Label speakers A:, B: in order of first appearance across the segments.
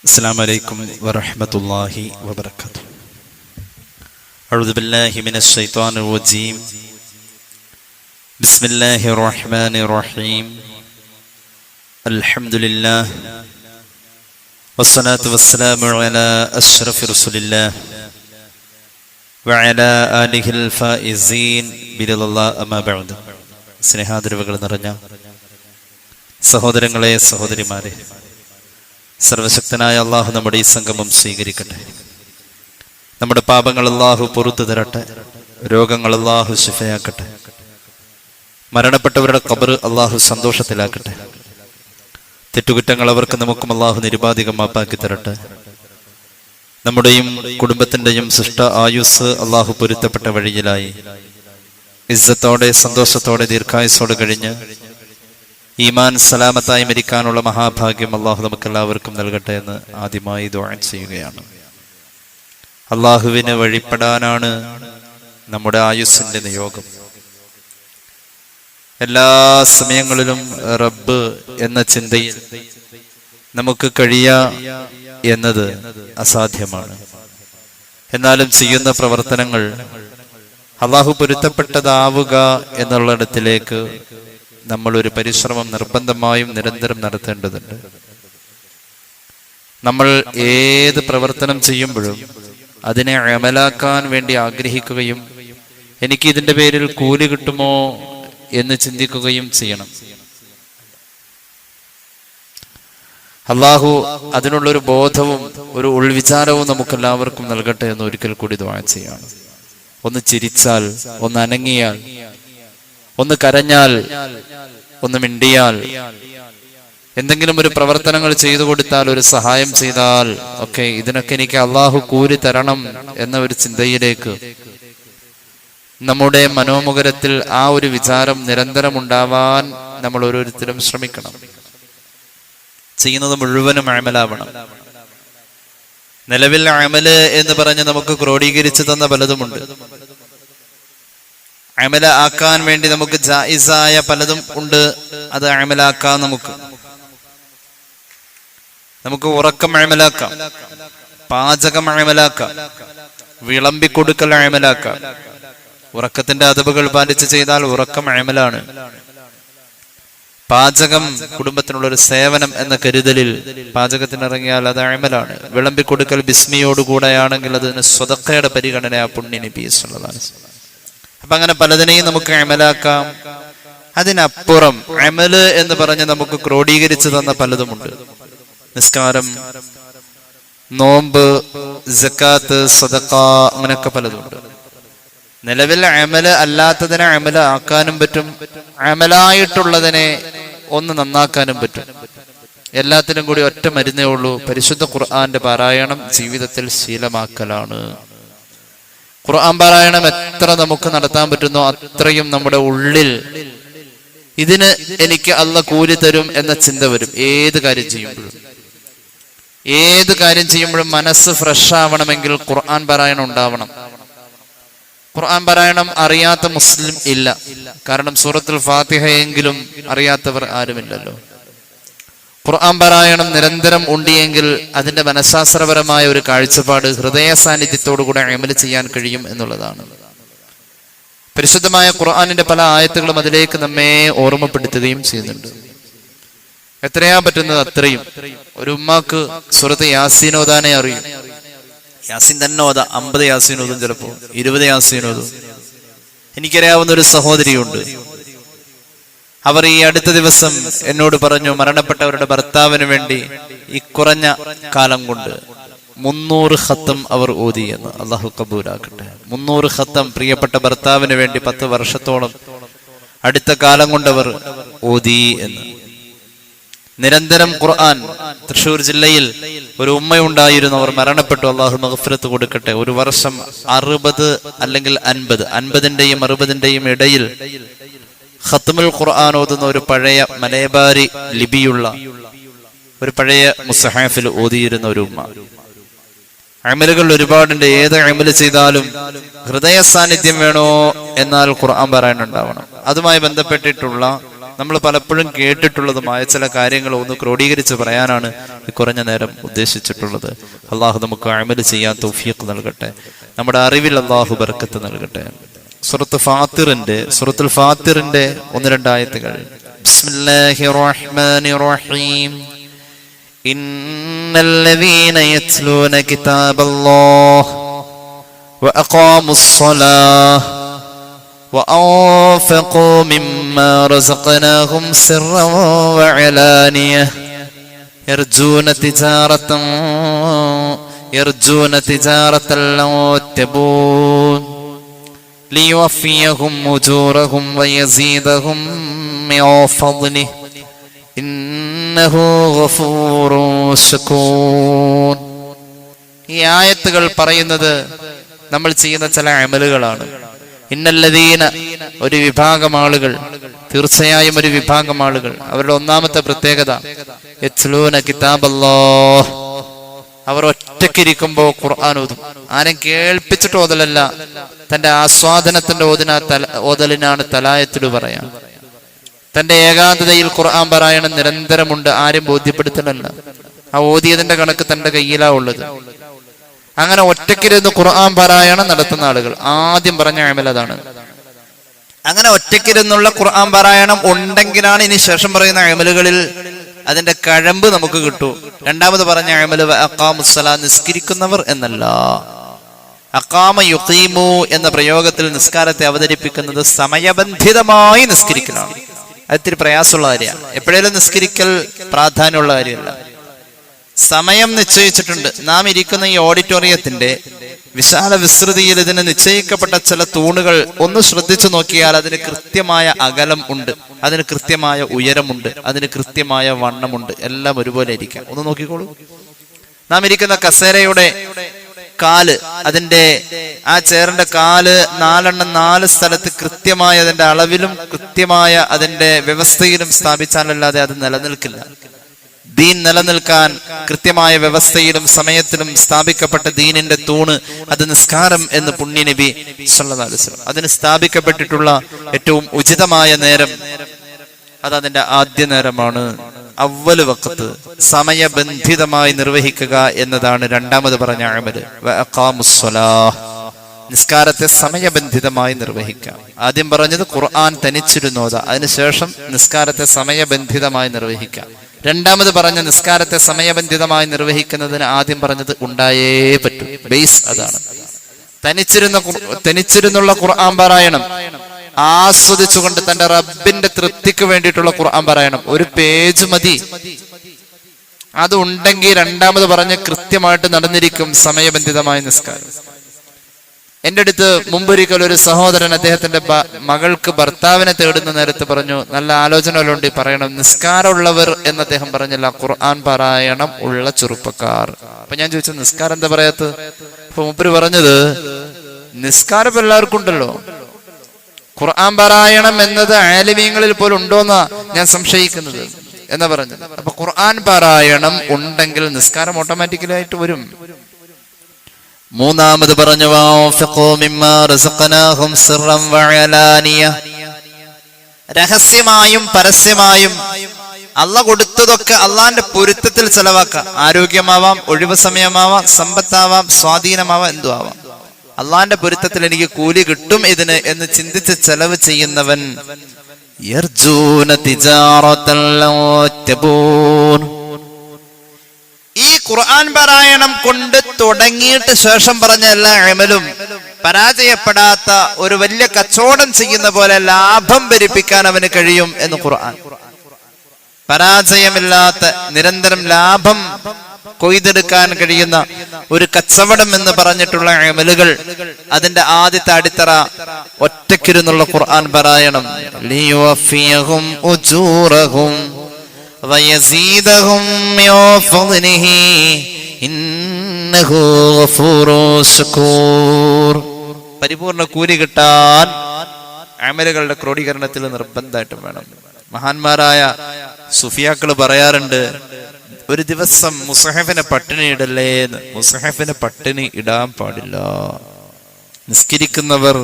A: السلام عليكم ورحمة الله وبركاته. أعوذ بالله من الشيطان الرجيم. بسم الله الرحمن الرحيم. الحمد لله والصلاة والسلام على أشرف رسول الله وعلى آله الفائزين برضا الله أما بعد. സ്നേഹാദരവുകൾ നിറഞ്ഞ സഹോദരങ്ങളെ സഹോദരിമാരെ, സർവശക്തനായ അള്ളാഹു നമ്മുടെ ഈ സംഗമം സ്വീകരിക്കട്ടെ. നമ്മുടെ പാപങ്ങൾ അള്ളാഹു പുറത്തു തരട്ടെ. രോഗങ്ങൾ അള്ളാഹു ശിഫയാക്കട്ടെ. മരണപ്പെട്ടവരുടെ ഖബർ അള്ളാഹു സന്തോഷത്തിലാക്കട്ടെ. തെറ്റുകുറ്റങ്ങൾ അവർക്ക് നമുക്കും അള്ളാഹു നിരുപാധികം മാപ്പാക്കി തരട്ടെ. നമ്മുടെയും കുടുംബത്തിൻ്റെയും സൃഷ്ട ആയുസ് അള്ളാഹു പൊരുത്തപ്പെട്ട വഴിയിലായി ഇസ്സത്തോടെ സന്തോഷത്തോടെ ദീർഘായുസോടെ കഴിഞ്ഞ് ഈമാൻ സലാമത്തായി മരിക്കാനുള്ള മഹാഭാഗ്യം അള്ളാഹു നമുക്കെല്ലാവർക്കും നൽകട്ടെ എന്ന് ആദ്യമായി ദുആ ചെയ്യുകയാണ്. അള്ളാഹുവിന് വഴിപ്പെടാനാണ് നമ്മുടെ ആയുസ്സിന്റെ നിയോഗം. എല്ലാ സമയങ്ങളിലും റബ്ബ് എന്ന ചിന്തയിൽ നമുക്ക് എന്നത് അസാധ്യമാണ്. എന്നാലും ചെയ്യുന്ന പ്രവർത്തനങ്ങൾ അള്ളാഹു പൊരുത്തപ്പെട്ടതാവുക എന്നുള്ളിടത്തിലേക്ക് നമ്മൾ ഒരു പരിശ്രമം നിർബന്ധമായും നിരന്തരം നടത്തേണ്ടതുണ്ട്. നമ്മൾ ഏത് പ്രവർത്തനം ചെയ്യുമ്പോഴും അതിനെ അമലാക്കാൻ വേണ്ടി ആഗ്രഹിക്കുകയും എനിക്ക് ഇതിൻ്റെ പേരിൽ കൂലി കിട്ടുമോ എന്ന് ചിന്തിക്കുകയും ചെയ്യണം. അള്ളാഹു അതിനുള്ളൊരു ബോധവും ഒരു ഉൾവിചാരവും നമുക്കെല്ലാവർക്കും നൽകട്ടെ എന്ന് ഒരിക്കൽ കൂടി ദുആ ചെയ്യാണ്. ഒന്ന് ചിരിച്ചാൽ, ഒന്ന് അനങ്ങിയാൽ, ഒന്ന് കരഞ്ഞാൽ, ഒന്ന് മിണ്ടിയാൽ, എന്തെങ്കിലും ഒരു പ്രവർത്തനങ്ങൾ ചെയ്തു കൊടുത്താൽ, ഒരു സഹായം ചെയ്താൽ ഒക്കെ ഇതിനൊക്കെ എനിക്ക് അള്ളാഹു കൂലി തരണം എന്ന ഒരു ചിന്തയിലേക്ക് നമ്മുടെ മനോമുഖരത്തിൽ ആ ഒരു വിചാരം നിരന്തരം ഉണ്ടാവാൻ നമ്മൾ ഓരോരുത്തരും ശ്രമിക്കണം. ചെയ്യുന്നത് മുഴുവനും അമലാവണം. നിലവിൽ അമല് എന്ന് പറഞ്ഞ് നമുക്ക് ക്രോഡീകരിച്ചു തന്ന പലതുമുണ്ട്. അമല ആക്കാൻ വേണ്ടി നമുക്ക് ജായിസായ പലതും ഉണ്ട്. അത് അമലാക്കാം. നമുക്ക് ഉറക്കം അമലാക്കാം, പാചകം അമലാക്കാം, വിളമ്പിക്കൊടുക്കൽ അമലാക്കാം. ഉറക്കത്തിന്റെ അതവുകൾ പാലിച്ച് ചെയ്താൽ ഉറക്കം അമലാണ്. പാചകം കുടുംബത്തിനുള്ളൊരു സേവനം എന്ന കരുതലിൽ പാചകത്തിനിറങ്ങിയാൽ അത് അമലാണ്. വിളമ്പിക്കൊടുക്കൽ ബിസ്മിയോടുകൂടെയാണെങ്കിൽ അതിന് സ്വതക്കയുടെ പരിഗണന പുണ്യ നബി സല്ലല്ലാഹു അലൈഹി വസല്ലം. അപ്പൊ അങ്ങനെ പലതിനെയും നമുക്ക് അമലാക്കാം. അതിനപ്പുറം അമല് എന്ന് പറഞ്ഞ് നമുക്ക് ക്രോഡീകരിച്ചു തന്ന പലതുമുണ്ട്. നിസ്കാരം, നോമ്പ്, സക്കാത്ത്, സദഖ, അങ്ങനെയൊക്കെ പലതുണ്ട്. നിലവിൽ അമല് അല്ലാത്തതിനെ അമല ആക്കാനും പറ്റും, അമലായിട്ടുള്ളതിനെ ഒന്ന് നന്നാക്കാനും പറ്റും. എല്ലാത്തിനും കൂടി ഒറ്റ മരുന്നേ ഉള്ളൂ. പരിശുദ്ധ ഖുർആന്റെ പാരായണം ജീവിതത്തിൽ ശീലമാക്കലാണ്. ഖുർആൻ പാരായണം എത്ര നമുക്ക് നടത്താൻ പറ്റുന്നോ അത്രയും നമ്മുടെ ഉള്ളിൽ ഇതിന് എനിക്ക് അല്ലാഹ് കൂലി തരും എന്ന ചിന്ത വരും. ഏത് കാര്യം ചെയ്യുമ്പോഴും മനസ്സ് ഫ്രഷ് ആവണമെങ്കിൽ ഖുർആൻ പാരായണം ഉണ്ടാവണം. ഖുർആൻ പാരായണം അറിയാത്ത മുസ്ലിം ഇല്ല. കാരണം സൂറത്തുൽ ഫാത്തിഹയെങ്കിലും അറിയാത്തവർ ആരുമില്ലല്ലോ. ഖുർആൻ പാരായണം നിരന്തരം ഉണ്ടിയെങ്കിൽ അതിന്റെ മനഃശാസ്ത്രപരമായ ഒരു കാഴ്ചപ്പാട് ഹൃദയ സാന്നിധ്യത്തോടു കൂടെ അമല് ചെയ്യാൻ കഴിയും എന്നുള്ളതാണ്. പരിശുദ്ധമായ ഖുർആനിന്റെ പല ആയത്തുകളും അതിലേക്ക് നമ്മെ ഓർമ്മപ്പെടുത്തുകയും ചെയ്യുന്നുണ്ട്. എത്രയാ പറ്റുന്നത് അത്രയും. ഒരു ഉമ്മാക്ക് സൂറത്ത് യാസീൻ ഓതാനേ അറിയും. യാസീൻ തന്നെ ഓതാ. 50 യാസീൻ ഓതും, ചിലപ്പോ 20 യാസീൻ ഓതും. എനിക്കറിയാവുന്ന ഒരു സഹോദരിയുണ്ട്. അവർ ഈ അടുത്ത ദിവസം എന്നോട് പറഞ്ഞു, മരണപ്പെട്ടവരുടെ ഭർത്താവിന് വേണ്ടി ഈ കുറഞ്ഞ കാലം കൊണ്ട് 300 ഖത്തം അവർ ഓതി എന്ന്. അള്ളാഹു കബൂലാക്കട്ടെ. 300 ഖത്തം പ്രിയപ്പെട്ട ഭർത്താവിന് വേണ്ടി 10 വർഷത്തോളം അടുത്ത കാലം കൊണ്ടവർ ഓതി എന്ന്. നിരന്തരം ഖുർആൻ. തൃശ്ശൂർ ജില്ലയിൽ ഒരു ഉമ്മയുണ്ടായിരുന്നു, അവർ മരണപ്പെട്ടു. അള്ളാഹു മഗ്ഫിറത്ത് കൊടുക്കട്ടെ. ഒരു വർഷം 60 അല്ലെങ്കിൽ 50-ന്റെയും 60-ന്റെയും ഇടയിൽ ഖത്മുൽ ഖുർആൻ ഓതുന്ന ഒരു പഴയ മലബാരി ലിപിയുള്ള ഒരു പഴയ മുസ്ഹഫിൽ ഓതിയിരുന്ന ഒരു ഉമ്മ. അമലുകൾ ഒരുപാടുണ്ട്. ഏത് അമല് ചെയ്താലും ഹൃദയ സാന്നിധ്യം വേണോ എന്നാൽ ഖുർആൻ പാരായണം ഉണ്ടാവണം. അതുമായി ബന്ധപ്പെട്ടിട്ടുള്ള നമ്മൾ പലപ്പോഴും കേട്ടിട്ടുള്ളതുമായ ചില കാര്യങ്ങൾ ഒന്ന് ക്രോഡീകരിച്ച് പറയാനാണ് കുറഞ്ഞ നേരം ഉദ്ദേശിച്ചിട്ടുള്ളത്. അള്ളാഹു നമുക്ക് അമൽ ചെയ്യാൻ തൗഫീഖ് നൽകട്ടെ. നമ്മുടെ അറിവിൽ അള്ളാഹു ബർക്കത്ത് നൽകട്ടെ. സൂറത്തുൽ ഫാത്തിറിന്റെ 1-2 ആയത്തുകൾ. ബിസ്മില്ലാഹിർ റഹ്മാനിർ റഹീം. ഇന്നല്ലദീന യത്ലൂന കിതാബല്ലാഹ് വഅഖാമുസ് സ്വലാഹ് وأنفقوا مما رزقناهم سرا وعلانية يرجون تجارة لن تبور ليوفيهم أجورهم ويزيدهم من فضله إنه غفور شكور. ഈ ആയത്തുകൾ പറയുന്നത് നമ്മൾ ചെയ്യുന്ന ചില അമലുകളാണ്. ഇന്നല്ലദീന, ഒരു വിഭാഗം ആളുകൾ, തീർച്ചയായും ഒരു വിഭാഗം ആളുകൾ, അവരുടെ ഒന്നാമത്തെ പ്രത്യേകത യത്ലൂന കിതാബല്ലാഹ്, അവർ ഒറ്റയ്ക്കിരിക്കുമ്പോൾ ഖുർആൻ ഓതും. ആരും കേൾപ്പിച്ചിട്ട് ഓതലല്ല, തന്റെ ആസ്വാദനത്തിന്റെ ഓതലിനാണ് തലായത്തില് പറയാം. തന്റെ ഏകാന്തതയിൽ ഖുർആൻ പാരായണം നിരന്തരമുണ്ട്, ആരും ബോധ്യപ്പെടുത്തലല്ല. ആ ഓതിയതിന്റെ കണക്ക് തന്റെ കയ്യിലാ ഉള്ളത്. അങ്ങനെ ഒറ്റയ്ക്കിരുന്ന് ഖുർആൻ പാരായണം നടത്തുന്ന ആളുകൾ, ആദ്യം പറഞ്ഞ അമൽ അതാണ്. അങ്ങനെ ഒറ്റയ്ക്കിരുന്നുള്ള ഖുർആൻ പാരായണം ഉണ്ടെങ്കിലാണ് ഇനി ശേഷം പറയുന്ന അമലുകളിൽ അതിന്റെ കഴമ്പ് നമുക്ക് കിട്ടൂ. രണ്ടാമത് പറഞ്ഞ അമല് അഖാമുസ്സലാ, നിസ്കരിക്കുന്നവർ എന്നല്ല. അഖാമ യുഖീമു എന്ന പ്രയോഗത്തിൽ നിസ്കാരത്തെ അവതരിപ്പിക്കുന്നത് സമയബന്ധിതമായി നിസ്കരിക്കലാണ്. അതിത്തിരി പ്രയാസമുള്ള കാര്യമാണ്. എപ്പോഴേലും നിസ്കരിക്കൽ പ്രാധാന്യമുള്ള കാര്യമല്ല. സമയം നിശ്ചയിച്ചിട്ടുണ്ട്. നാം ഇരിക്കുന്ന ഈ ഓഡിറ്റോറിയത്തിന്റെ വിശാല വിസ്തൃതിയിൽ ഇതിന് നിശ്ചയിക്കപ്പെട്ട ചില തൂണുകൾ ഒന്ന് ശ്രദ്ധിച്ചു നോക്കിയാൽ അതിന് കൃത്യമായ അകലം ഉണ്ട്, അതിന് കൃത്യമായ ഉയരമുണ്ട്, അതിന് കൃത്യമായ വണ്ണമുണ്ട്. എല്ലാം ഒരുപോലെ ഇരിക്കാം. ഒന്ന് നോക്കിക്കോളൂ. നാം ഇരിക്കുന്ന കസേരയുടെ കാല്, അതിന്റെ ആ ചെയറിന്റെ കാല് 4 സ്ഥലത്ത് കൃത്യമായ അതിന്റെ അളവിലും കൃത്യമായ അതിന്റെ വ്യവസ്ഥയിലും സ്ഥാപിച്ചാലല്ലാതെ അത് നിലനിൽക്കില്ല. ദീൻ നിലനിൽക്കാൻ കൃത്യമായ വ്യവസ്ഥയിലും സമയത്തിലും സ്ഥാപിക്കപ്പെട്ട ദീനിന്റെ തൂണ്, അത് നിസ്കാരം എന്ന് പുണ്യ നബി സല്ലല്ലാഹു അലൈഹി വസല്ലം, അതിന് സ്ഥാപിക്കപ്പെട്ടിട്ടുള്ള ഏറ്റവും ഉചിതമായ നേരം അത് അതിന്റെ ആദ്യ നേരമാണ്. അവ്വൽ വഖത്ത്, സമയബന്ധിതമായി നിർവഹിക്കുക എന്നതാണ് രണ്ടാമത് പറഞ്ഞ അമല്. വഅഖാമുസ്സലാഹ്, നിസ്കാരത്തെ സമയബന്ധിതമായി നിർവഹിക്കാം. ആദ്യം പറഞ്ഞത് ഖുർആൻ തനിച്ചിരുന്നോത, അതിനുശേഷം നിസ്കാരത്തെ സമയബന്ധിതമായി നിർവഹിക്കാം. രണ്ടാമത് പറഞ്ഞ നിസ്കാരത്തെ സമയബന്ധിതമായി നിർവഹിക്കുന്നതിന് ആദ്യം പറഞ്ഞത് ഉണ്ടായേ പറ്റൂ. ബേസ് അതാണ്. തനിച്ചിരുന്നുള്ള ഖുർആൻ പാരായണം ആസ്വദിച്ചുകൊണ്ട് തന്റെ റബ്ബിന്റെ തൃപ്തിക്ക് വേണ്ടിയിട്ടുള്ള ഖുർആൻ പാരായണം, ഒരു പേജ് മതി. അത് ഉണ്ടെങ്കിൽ രണ്ടാമത് പറഞ്ഞ് കൃത്യമായിട്ട് നടന്നിരിക്കും സമയബന്ധിതമായ നിസ്കാരം. എന്റെ അടുത്ത് മുമ്പൊരിക്കൽ ഒരു സഹോദരൻ അദ്ദേഹത്തിന്റെ മകൾക്ക് ഭർത്താവിനെ തേടുന്ന നേരത്ത് പറഞ്ഞു, നല്ല ആലോചനകളുണ്ട് പറയണം, നിസ്കാരമുള്ളവർ എന്ന് അദ്ദേഹം പറഞ്ഞില്ല, ഖുർആൻ പാരായണം ഉള്ള ചെറുപ്പക്കാർ. അപ്പൊ ഞാൻ ചോദിച്ചു, നിസ്കാരം എന്താ പറയാത്തത്? അപ്പൊ മുമ്പര് പറഞ്ഞത്, നിസ്കാരം എല്ലാവർക്കും ഉണ്ടല്ലോ, ഖുർആൻ പാരായണം എന്നത് ആലിമീങ്ങളിൽ പോലും ഉണ്ടോന്നാ ഞാൻ സംശയിക്കുന്നത് എന്നാ പറഞ്ഞത്. അപ്പൊ ഖുർആൻ പാരായണം ഉണ്ടെങ്കിൽ നിസ്കാരം ഓട്ടോമാറ്റിക്കലി ആയിട്ട് വരും. മൂന്നാമത് പറഞ്ഞു, രഹസ്യമായും പരസ്യമായും അള്ളാഹ് കൊടുത്തതൊക്കെ അള്ളാന്റെ പൊരുത്തത്തിൽ ചെലവാക്കാം. ആരോഗ്യമാവാം, ഒഴിവ് സമയമാവാം, സമ്പത്താവാം, സ്വാധീനമാവാം, എന്തു ആവാം. അള്ളാന്റെ പൊരുത്തത്തിൽ എനിക്ക് കൂലി കിട്ടും ഇതിന് എന്ന് ചിന്തിച്ച് ചെലവ് ചെയ്യുന്നവൻ ഈ ഖുർആൻ പാരായണം കൊണ്ട് തുടങ്ങിയിട്ട് ശേഷം പറഞ്ഞ എല്ലാ അമലും പരാജയപ്പെടാത്ത ഒരു വലിയ കച്ചവടം ചെയ്യുന്ന പോലെ ലാഭം വരിപ്പിക്കാൻ അവന് കഴിയും എന്ന് ഖുർആൻ. പരാജയമില്ലാത്ത നിരന്തരം ലാഭം കൊയ്തെടുക്കാൻ കഴിയുന്ന ഒരു കച്ചവടം എന്ന് പറഞ്ഞിട്ടുള്ള അമലുകൾ, അതിന്റെ ആദ്യത്തെ അടിത്തറ ഒറ്റക്കിരുന്നുള്ള ഖുർആൻ പാരായണം. ലിയുവഫിയഹും ഉജൂറഹും വയസീദഹും മിൻ ഫദ്ലിഹി ഇന്നഹു ഗഫൂറുൻ ശകൂർ. പരിപൂർണ്ണ കൂലി കിട്ടാൻ അമലുകളുടെ ക്രോഡീകരണത്തിൽ നിർബന്ധമായിട്ടും വേണം. മഹാന്മാരായ സുഫിയാക്കള് പറയാറുണ്ട്, ഒരു ദിവസം മുസ്ഹഫിനെ പട്ടിണി ഇടല്ലേ എന്ന്. മുസ്ഹഫിനെ പട്ടിണി ഇടാൻ പാടില്ല. നിസ്കരിക്കുന്നവർ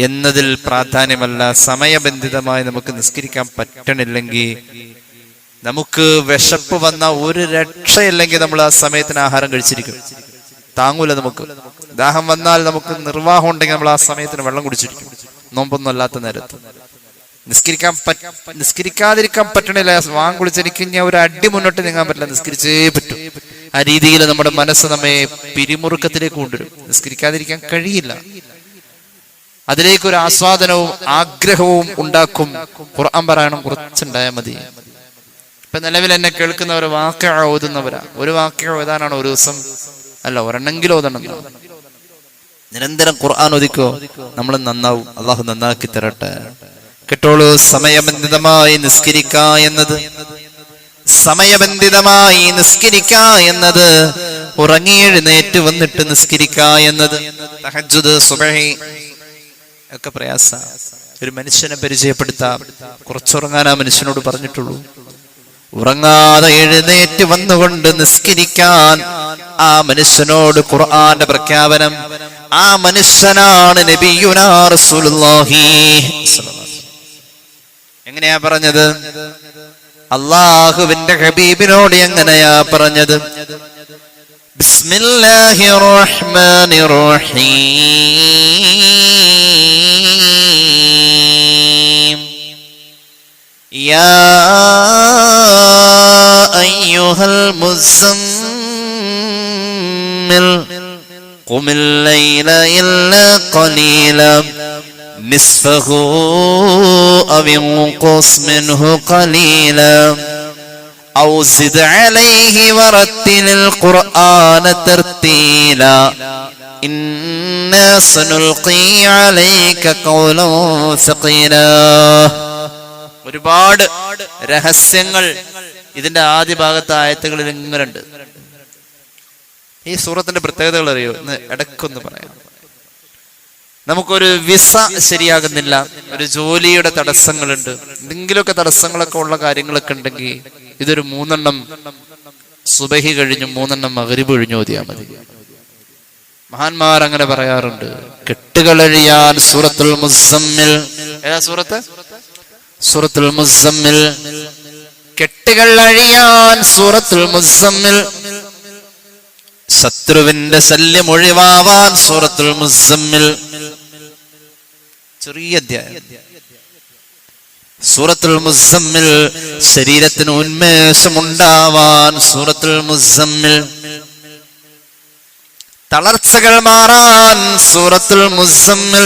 A: എന്നതിൽ പ്രാധാന്യമല്ല, സമയബന്ധിതമായി നമുക്ക് നിസ്കരിക്കാൻ പറ്റണില്ലെങ്കിൽ, നമുക്ക് വിശപ്പ് വന്ന ഒരു രക്ഷയില്ലെങ്കിൽ നമ്മൾ ആ സമയത്തിന് ആഹാരം കഴിച്ചിരിക്കും. താങ്ങൂല. നമുക്ക് ദാഹം വന്നാൽ നമുക്ക് നിർവാഹം ഉണ്ടെങ്കിൽ നമ്മൾ ആ സമയത്തിന് വെള്ളം കുടിച്ചിരിക്കും. നോമ്പൊന്നും അല്ലാത്ത നേരത്ത് നിസ്കരിക്കാതിരിക്കാൻ പറ്റണില്ല. വാങ്ങ് കുളിച്ചെനിക്ക് ഞാൻ ഒരു അടി മുന്നോട്ട് നീങ്ങാൻ പറ്റില്ല, നിസ്കരിച്ചേ പറ്റും. ആ രീതിയിൽ നമ്മുടെ മനസ്സ് നമ്മെ പിരിമുറുക്കത്തിലേക്ക് കൊണ്ടുവരും. നിസ്കരിക്കാതിരിക്കാൻ കഴിയില്ല. അതിലേക്കൊരു ആസ്വാദനവും ആഗ്രഹവും ഉണ്ടാക്കും. ഖുർആൻ പാരായണം കുറച്ചുണ്ടായാൽ മതി. ഇപ്പൊ നിലവിൽ എന്നെ കേൾക്കുന്നവർ വാക്യ ഓതുന്നവരാ. ഒരു വാക്യം ഓതാനാണ് ഒരു ദിവസം, അല്ല ഒരെണ്ണെങ്കിലും ഓതണം. നിരന്തരം ഖുർആൻ ഓതിക്കോ, നമ്മൾ നന്നാവും. അള്ളാഹു നന്നാക്കി തരട്ടെ. കേട്ടോളൂ, സമയബന്ധിതമായി നിസ്കരിക്ക എന്നത്, സമയബന്ധിതമായി നിസ്കരിക്ക എന്നത്, ഉറങ്ങി എഴുന്നേറ്റ് വന്നിട്ട് നിസ്കരിക്ക എന്നത്, തഹജ്ജുദ് സുബ്ഹി ഒക്കെ പ്രയാസ. ഒരു മനുഷ്യനെ പരിചയപ്പെടുത്താം, കുറച്ചുറങ്ങാൻ ആ മനുഷ്യനോട് പറഞ്ഞിട്ടുള്ളൂ. ഉറങ്ങാതെ എഴുന്നേറ്റ് വന്നുകൊണ്ട് നിസ്കരിക്കാൻ ആ മനുഷ്യനോട് ഖുർആന്റെ പ്രഖ്യാപനം. ആ മനുഷ്യനാണ് നബിയുനാ റസൂലുള്ളാഹി. എങ്ങനെയാ പറഞ്ഞത്? അല്ലാഹുവിന്റെ ഹബീബിനോട് എങ്ങനെയാ പറഞ്ഞത്? ബിസ്മില്ലാഹിർ റഹ്മാനിർ റഹീം. യാ അയ്യുഹൽ മുസമ്മിൽ ഖുമിൽ ലൈല ഇല്ലാ ഖലീലാ നിസ്ഫഹു അവ യൻഖുസ് മിൻഹു ഖലീലാ ഔ സിദ് അലൈഹി വറത്തിലിൽ ഖുർആന തർതീലാ ഇന്നാ സനുൽഖി അലൈക ഖൗലൻ സഖീലാ. ഒരുപാട് രഹസ്യങ്ങൾ ഇതിന്റെ ആദ്യ ഭാഗത്തെ ആയത്തുകളിൽ ഇങ്ങനെയുണ്ട്. ഈ സൂറത്തിന്റെ പ്രത്യേകതകൾ അറിയോ എന്ന് ഇടയ്ക്കൊന്ന് പറയാം. നമുക്കൊരു വിസ ശരിയാകുന്നില്ല, ഒരു ജോലിയുടെ തടസ്സങ്ങളുണ്ട്, എന്തെങ്കിലുമൊക്കെ തടസ്സങ്ങളൊക്കെ ഉള്ള കാര്യങ്ങളൊക്കെ ഉണ്ടെങ്കിൽ ഇതൊരു 3 എണ്ണം സുബഹി കഴിഞ്ഞു 3 എണ്ണം മഗ്രിബ് കഴിഞ്ഞു ഓതിയാ മതി. മഹാന്മാർ അങ്ങനെ പറയാറുണ്ട്. കെട്ടുകളഴിയാൻ സൂറത്തുൽ മുസമ്മിൽ. ഏതാ സൂറത്ത്? സൂറത്തുൽ മുസമ്മിൽ. കെട്ടുകൾ അഴിയാൻ സൂറത്തുൽ മുസമ്മിൽ. ശത്രുവിന്റെ ശല്യം ഒഴിവാവാൻ സൂറത്തുൽ മുസമ്മിൽ. ചെറിയ അധ്യായം സൂറത്തുൽ മുസമ്മിൽ. ശരീരത്തിന് ഉന്മേഷമുണ്ടാവാൻ സൂറത്തുൽ മുസമ്മിൽ. തളർച്ചകൾ മാറാൻ സൂറത്തുൽ മുസമ്മിൽ.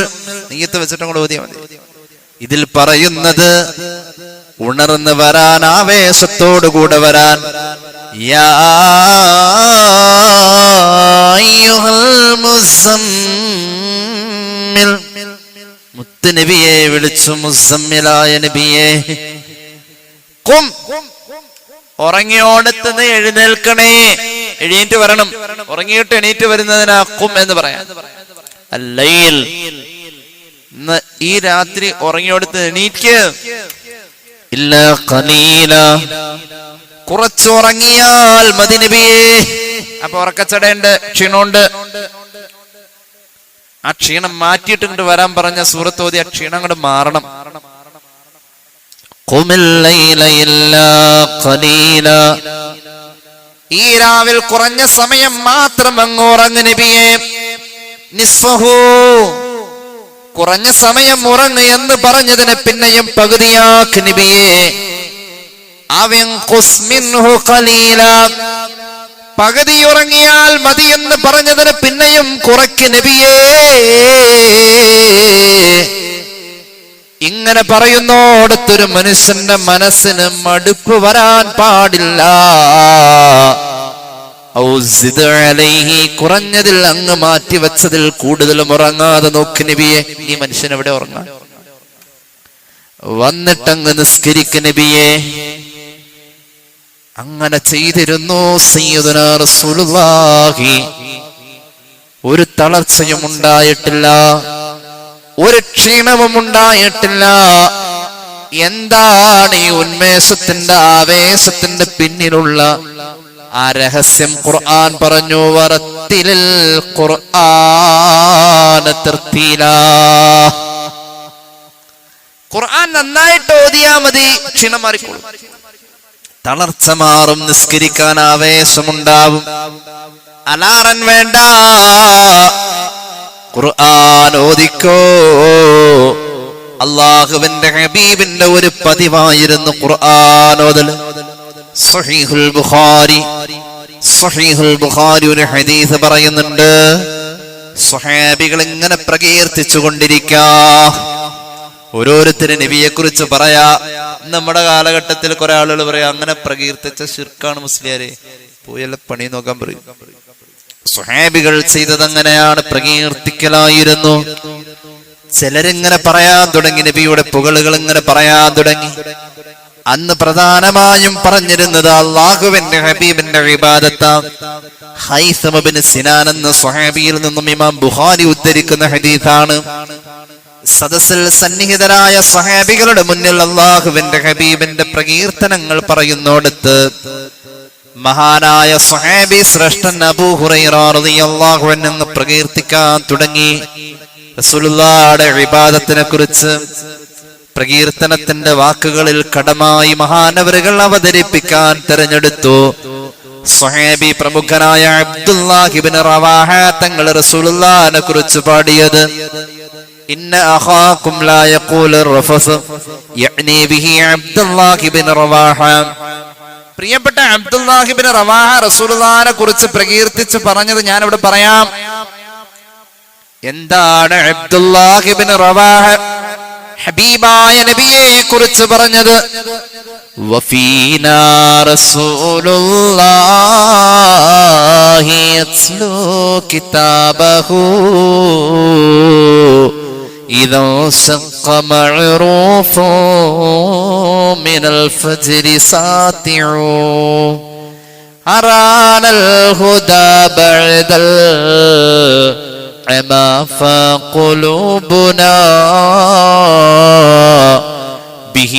A: നീയത്ത് വെച്ചിട്ടും കൂടെ ഓതിയാ മതി. ഇതിൽ പറയുന്നത് ഉണർന്ന് വരാൻ, ആവേശത്തോടുകൂടെ വരാൻ. യാ അയ്യുഹൽ മുസമ്മിൽ. മുത്ത് നബിയെ വിളിച്ചു, മുസമ്മിലായ നബിയെ, ഖും, ഉറങ്ങിയോടത്തുനിന്ന് എഴുന്നേൽക്കണേ, എഴുന്നേറ്റ് വരണം. ഉറങ്ങിയിട്ട് എണീറ്റ് വരുന്നതിനാ ഖും എന്ന് പറയാം. അല്ലൈൽ, ഈ രാത്രി ഉറങ്ങിയോടത്ത് എണീറ്റ്. ഇല്ല ഖലീല, കുറച്ചുറങ്ങിയാൽ മതി നബിയേ. അപ്പൊ ഉറക്കച്ചടയുണ്ട്, ക്ഷീണമുണ്ട്. ആ ക്ഷീണം മാറ്റിയിട്ട് ഇങ്ങോട്ട് വരാൻ പറഞ്ഞ സൂറത്ത് ഓതി ആ ക്ഷീണം അങ്ങോട്ട് മാറണം. ഖുമിൽ ലൈല ഇല്ലാ ഖലീല. ഈ രാവിൽ കുറഞ്ഞ സമയം മാത്രം അങ്ങ് ഉറങ്ങ് നബിയേ. നിസ്ഫഹു, കുറഞ്ഞ സമയം ഉറങ്ങ് എന്ന് പറഞ്ഞതിന് പിന്നെയും പകുതിയാക്ക് നബിയേ. അവൻഖുസ് മിൻഹു ഖലീല, പകുതി ഉറങ്ങിയാൽ മതി എന്ന് പറഞ്ഞതിന് പിന്നെയും കുറയ്ക്ക് നബിയേ. ഇങ്ങനെ പറയുന്നോടത്തൊരു മനുഷ്യന്റെ മനസ്സിന് മടുപ്പ് വരാൻ പാടില്ല. കുറഞ്ഞതിൽ അങ്ങ് മാറ്റിവെച്ചതിൽ കൂടുതലും ഉറങ്ങാതെ നോക്ക് നബിയെ. ഈ മനുഷ്യൻ എവിടെ ഉറങ്ങാൻ? വന്നിട്ടങ്ങ് നിസ്കരിക്ക് നബിയെ. അങ്ങനെ ചെയ്തിരുന്നു സയ്യിദുനാ റസൂലുള്ളാഹി. ഒരു തളർച്ചയും ഉണ്ടായിട്ടില്ല, ഒരു ക്ഷീണവും ഉണ്ടായിട്ടില്ല. എന്താണ് ഈ ഉന്മേഷത്തിന്റെ, ആവേശത്തിന്റെ പിന്നിലുള്ള ആ രഹസ്യം? ഖുർആൻ പറഞ്ഞു, വറത്തിലിൽ ഖുർആന ഖുർആന തർത്തീലാ. ഖുർആൻ നന്നായിട്ട് ഓതിയാ മതി, ക്ഷീണം മാറിക്കോളും, തളർച്ച മാറും, നിസ്കരിക്കാൻ ആവേശമുണ്ടാവും. അലാറൻ വേണ്ട, ഖുർആൻ ഓദിക്കോ. അല്ലാഹുവിന്റെ ഹബീബിന്റെ ഒരു പതിവായിരുന്നു ഖുർആൻ ഓതൽ. സഹീഹുൽ ബുഖാരി ഒരു ഹദീസ് പറയുന്നുണ്ട്, സ്വഹാബികൾ ഇങ്ങനെ പ്രകീർത്തിച്ചു കൊണ്ടിരിക്കാ. ഓരോരുത്തരും നബിയെ കുറിച്ച് പറയാ. നമ്മുടെ കാലഘട്ടത്തിൽ കുറെ ആളുകൾ പറയാ, അങ്ങനെ പ്രകീർത്തിച്ച ശിർക്കാണ് മുസ്ലിയാരെ, പോയല്ല പണി നോക്കാൻ പറയും. സ്വഹാബികൾ ചെയ്തത് അങ്ങനെയാണ്, പ്രകീർത്തിക്കലായിരുന്നു. ചിലരിങ്ങനെ പറയാൻ തുടങ്ങി, നബിയുടെ പുകളുകൾ ഇങ്ങനെ പറയാൻ തുടങ്ങി. അന്ന് പ്രധാനമായും പറഞ്ഞിരുന്നത് അല്ലാഹുവിന്റെ ഹബീബിന്റെ ഇബാദത്താ. ഹൈസം ഇബ്നു സിനാൻ എന്ന സ്വഹാബിയിൽ നിന്നും ഇമാം ബുഖാരി ഉദ്ധരിക്കുന്ന ഹദീസാണ്. സദസ്സിൽ സന്നിഹിതരായ സ്വഹാബികളുടെ മുന്നിൽ അല്ലാഹുവിന്റെ ഹബീബിന്റെ പ്രകീർത്തനങ്ങൾ പറയുന്നോടത്ത് മഹാനായ സ്വഹാബി ശ്രേഷ്ഠൻ അബൂ ഹുറൈറ റളിയല്ലാഹു അൻഹു പ്രകീർത്തിക്കാൻ തുടങ്ങി. റസൂലുള്ളാഹിയുടെ ഇബാദത്തിനെ കുറിച്ച് പ്രകീർത്തനത്തിന്റെ വാക്കുകളിൽ കടമായി മഹാനവറുകൾ അവതരിപ്പിക്കാൻ തെരഞ്ഞെടുത്തു. സ്വഹാബി പ്രമുഖനായ അബ്ദുല്ലാഹി ഇബ്നു റവാഹ തങ്ങൾ റസൂലുള്ളാഹിനെ കുറിച്ച് പാടിയത്, ഇന്ന അഖാകും ലാ യഖൂലു റഫസ് യഅനി ബിഹി അബ്ദുല്ലാഹി ഇബ്നു റവാഹ. പ്രിയപ്പെട്ട അബ്ദുല്ലാഹി ഇബ്നു റവാഹ റസൂലുള്ളാഹിനെ കുറിച്ച് പ്രകീർത്തിച്ച് പറഞ്ഞത് ഞാൻ ഇവിടെ പറയാം. എന്താണ് അബ്ദുല്ലാഹി ഇബ്നു റവാഹ ഹബീബായ നബിയെ കുറിച്ച് പറഞ്ഞത്? വഫീനാ റസൂലുള്ളാഹി യത്ലൂ കിതാബഹു ഇദാ ശഖ മഅറൂഫു മിനൽ ഫജ്രി സാതിഉ അറാനൽ ഹുദാ ബഅദൽ ما فقلوبنا به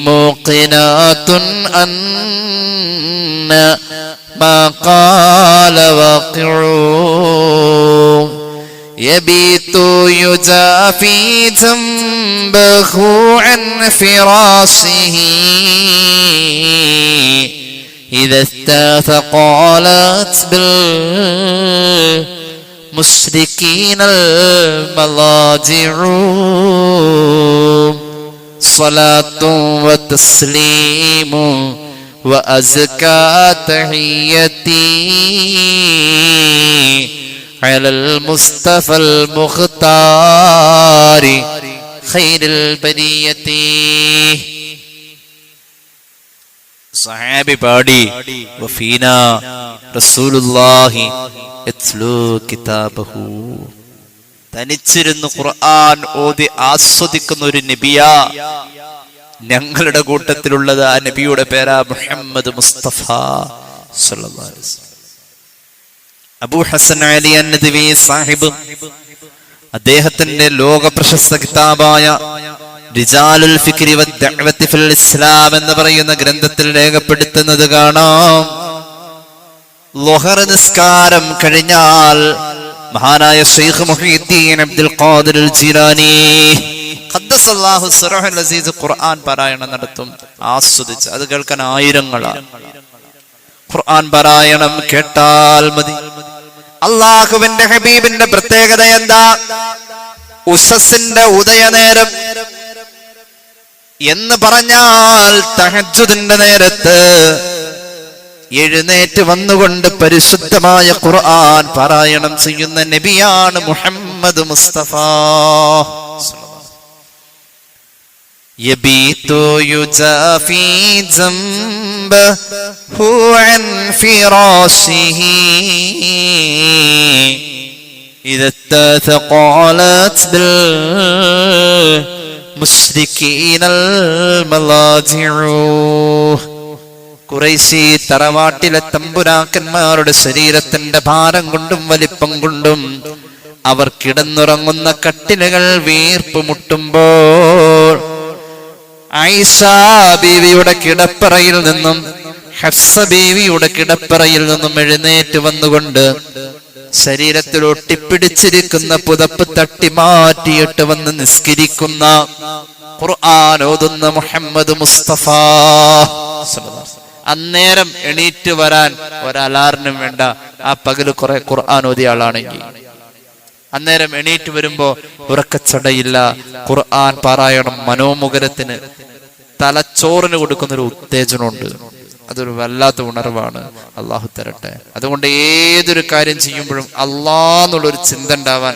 A: موقنات أن ما قال واقعون يبيت يجافي جنبه عن فراشه إذا استثقلت بالمشركين المضاجع صلاة وتسليم وأزكى تحيتي على المصطفى المختار خير البرية. സഹാബി പാടി, വഫീനാ റസൂലുള്ളാഹി യത്ലൂ കിതാബഹു. തനിച്ചിരുന്ന് ഖുർആൻ ഓതി ആസ്വദിക്കുന്ന ഒരു നബിയാ ഞങ്ങളുടെ കൂട്ടത്തിലുള്ളത്. ആ നബിയുടെ പേരാ മുഹമ്മദ് മുസ്തഫ സല്ലല്ലാഹു അലൈഹി വസല്ലം. അബൂ ഹസൻ അലി അൻ-നദ്വി സാഹിബ് അദ്ദേഹത്തിന്റെ ലോക പ്രശസ്ത കിതാബായ റിജാലുൽ ഫിക്രി വദ്ദഅവതി ഫിൽ ഇസ്ലാം എന്ന് പറയുന്ന ഗ്രന്ഥത്തിൽ രേഖപ്പെടുത്തുന്നത് കാണാം. ളുഹർ നിസ്കാരം കഴിഞ്ഞാൽ മഹാനായ ശൈഖ് മുഹീദ്ദീൻ അബ്ദുൽ ഖാദിർ അൽ ജീലാനി ഖദ്ദസല്ലാഹു സിറഹുൽ അസീസ് ഖുർആൻ പാരായണം നടത്തും. ആസ്വദിച്ച് അത് കേൾക്കാൻ ആയിരങ്ങളാണ്. ഖുർആൻ പാരായണം കേട്ടാൽ മതി. അല്ലാഹുവിന്റെ ഹബീബിന്റെ പ്രത്യേകത എന്താ? ഉസസിന്റെ ഉദയനേരം എന്ന് പറഞ്ഞാൽ തഹജ്ജുദിന്റെ നേരത്ത് എഴുന്നേറ്റ് വന്നുകൊണ്ട് പരിശുദ്ധമായ ഖുർആൻ പാരായണം ചെയ്യുന്ന നബിയാണ് മുഹമ്മദ് മുസ്തഫ. യബീതു യുജാഫി ജംബഹു അൻ ഫിറാശിഹി ഇദാ തഖാലത് ബിൽ മുശ്രികീനൽ മലാജിഉ. ഖുറൈശി തറവാട്ടിലെ തമ്പുരാക്കന്മാരുടെ ശരീരത്തിന്റെ ഭാരം കൊണ്ടും വലിപ്പം കൊണ്ടും അവർ കിടന്നുറങ്ങുന്ന കട്ടിലുകൾ വീർപ്പ് മുട്ടുമ്പോൾ ആയിഷ ബീവിയുടെ കിടപ്പറയിൽ നിന്നും ഹഫ്സ ബീവിയുടെ കിടപ്പറയിൽ നിന്നും എഴുന്നേറ്റ് വന്നുകൊണ്ട് ശരീരത്തിൽ ഒട്ടിപ്പിടിച്ചിരിക്കുന്ന പുതപ്പ് തട്ടി മാറ്റിയിട്ട് വന്ന് നിസ്കരിക്കുന്ന, ഖുർആൻ ഓതുന്ന മുഹമ്മദ് മുസ്തഫ, അന്നേരം എണീറ്റ് വരാൻ ഒരലാറിനും വേണ്ട. ആ പകല് കുറെ ഖുർആൻ ഓതിയ ആളാണെങ്കിൽ അന്നേരം എണീറ്റ് വരുമ്പോ ഉറക്കച്ചടയില്ല. ഖുർആൻ പാരായണം മനോമുഖരത്തിന്, തലച്ചോറിന് കൊടുക്കുന്നൊരു ഉത്തേജനമുണ്ട്. അതൊരു വല്ലാത്ത ഉണർവാണ്. അള്ളാഹു തരട്ടെ. അതുകൊണ്ട് ഏതൊരു കാര്യം ചെയ്യുമ്പോഴും അള്ളാന്നുള്ളൊരു ചിന്ത ഉണ്ടാവാൻ